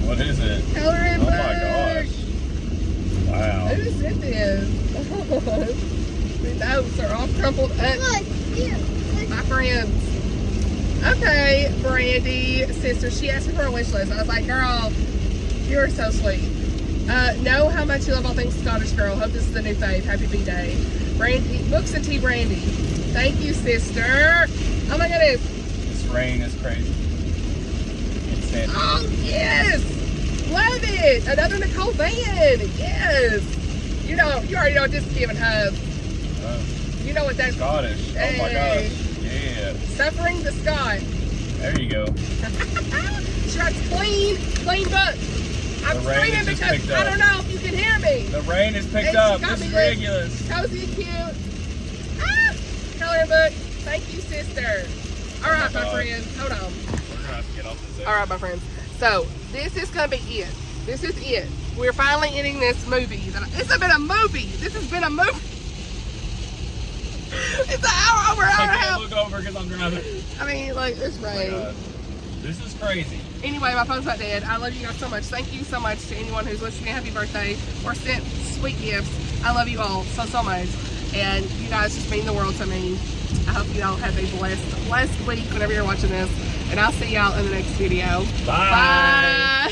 F: What is it?
A: Coloring book.
F: Oh my gosh. Wow.
A: Who sent this? The notes are all crumpled up. My friends. Okay, Brandy, sister, she asked me for a wish list. I was like, girl, you are so sweet. Know how much you love all things Scottish girl. Hope this is a new fave. Happy B-Day. Brandy, Books and Tea Brandy. Thank you, sister. Oh my goodness.
F: This rain is crazy. Insane.
A: Oh, yes. Love it. Another Nicole Van. Yes. You know, you already know just giving hugs. You know what that's
F: Scottish. Oh my
A: Hey.
F: gosh. Yeah.
A: Suffering the Scott.
F: There you go.
A: She writes clean book. I'm
F: The rain
A: screaming
F: has just
A: because
F: picked
A: I
F: up.
A: don't know if you can hear me.
F: The rain is picked
A: And
F: up.
A: she got
F: This
A: me
F: is
A: this
F: ridiculous.
A: Cozy and cute. Ah, coloring book. Thank you, sister. All right, my
F: God.
A: friends. Hold on.
F: We're gonna have to get off this.
A: All right, my friends. So this is gonna be it. This is it. We're finally ending this movie. It's been a movie. This has been a movie. It's an hour over an hour and a
F: I
A: half.
F: can't look over because I'm driving.
A: I mean, like this
F: Oh my
A: rain.
F: God. This is crazy.
A: Anyway, my phone's not dead. I love you guys so much. Thank you so much to anyone who's wished me a happy birthday or sent sweet gifts. I love you all so much. And you guys just mean the world to me. I hope you all have a blessed week whenever you're watching this. And I'll see y'all in the next video.
F: Bye.
A: Bye.